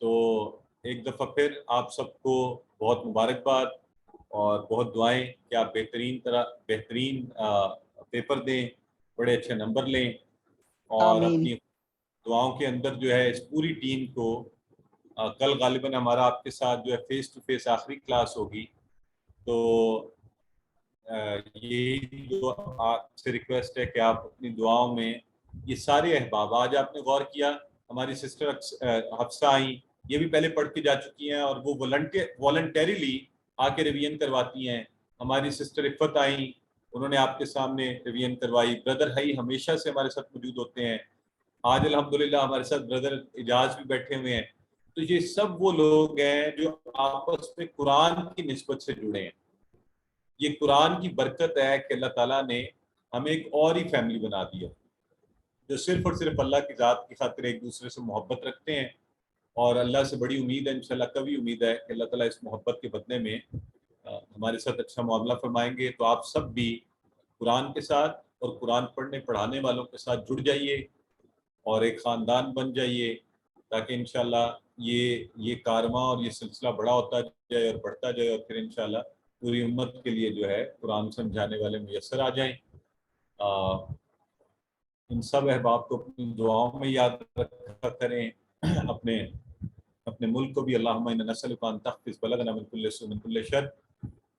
تو ایک دفعہ پھر آپ سب کو بہت مبارکباد اور بہت دعائیں کہ آپ بہترین پیپر دیں، بڑے اچھے نمبر لیں، اور اپنی دعاؤں کے اندر جو ہے اس پوری ٹیم کو کل غالباً ہمارا آپ کے ساتھ جو ہے فیس ٹو فیس آخری کلاس ہوگی، تو یہ جو آپ سے ریکویسٹ ہے کہ آپ اپنی دعاؤں میں یہ سارے احباب، آج آپ نے غور کیا ہماری سسٹر حفصہ آئیں، یہ بھی پہلے پڑھ کے جا چکی ہیں اور وہ والنٹیریلی آ کے ریویژن کرواتی ہیں. ہماری سسٹر عفت آئیں، انہوں نے آپ کے سامنے ریویژن کروائی. بردر ہائی ہمیشہ سے ہمارے ساتھ موجود ہوتے ہیں. آج الحمدللہ ہمارے ساتھ بردر اجاز بھی بیٹھے ہوئے ہیں. تو یہ سب وہ لوگ ہیں جو آپس میں قرآن کی نسبت سے جڑے ہیں. یہ قرآن کی برکت ہے کہ اللہ تعالیٰ نے ہمیں ایک اور ہی فیملی بنا دیا جو صرف اور صرف اللہ کی ذات کی خاطر ایک دوسرے سے محبت رکھتے ہیں. اور اللہ سے بڑی امید ہے، انشاءاللہ کبھی امید ہے کہ اللہ تعالیٰ اس محبت کے بدلے میں ہمارے ساتھ اچھا معاملہ فرمائیں گے. تو آپ سب بھی قرآن کے ساتھ اور قرآن پڑھنے پڑھانے والوں کے ساتھ جڑ جائیے اور ایک خاندان بن جائیے، تاکہ انشاءاللہ یہ کارواں اور یہ سلسلہ بڑا ہوتا جائے اور بڑھتا جائے، اور پھر انشاءاللہ پوری امت کے لیے جو ہے قرآن سمجھانے والے میسر آ جائیں. ان سب احباب کو اپنی دعاؤں میں یاد رکھا کریں. اپنے ملک کو بھی اللہم انا نسألک ان تحفظ بلدنا من کل سوء من کل شر.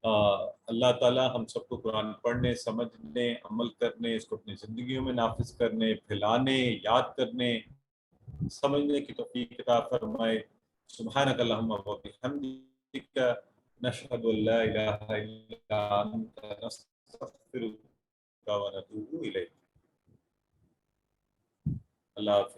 اللہ تعالیٰ ہم سب کو قرآن پڑھنے، سمجھنے، عمل کرنے، اس کو اپنی زندگیوں میں نافذ کرنے، پھیلانے، یاد کرنے، سمجھنے کی توفیق عطا فرمائے. سبحانک اللہم و بحمدک نشہد ان لا الہ الا انت نستغفرک و نتوب الیک. اللہ حافظ.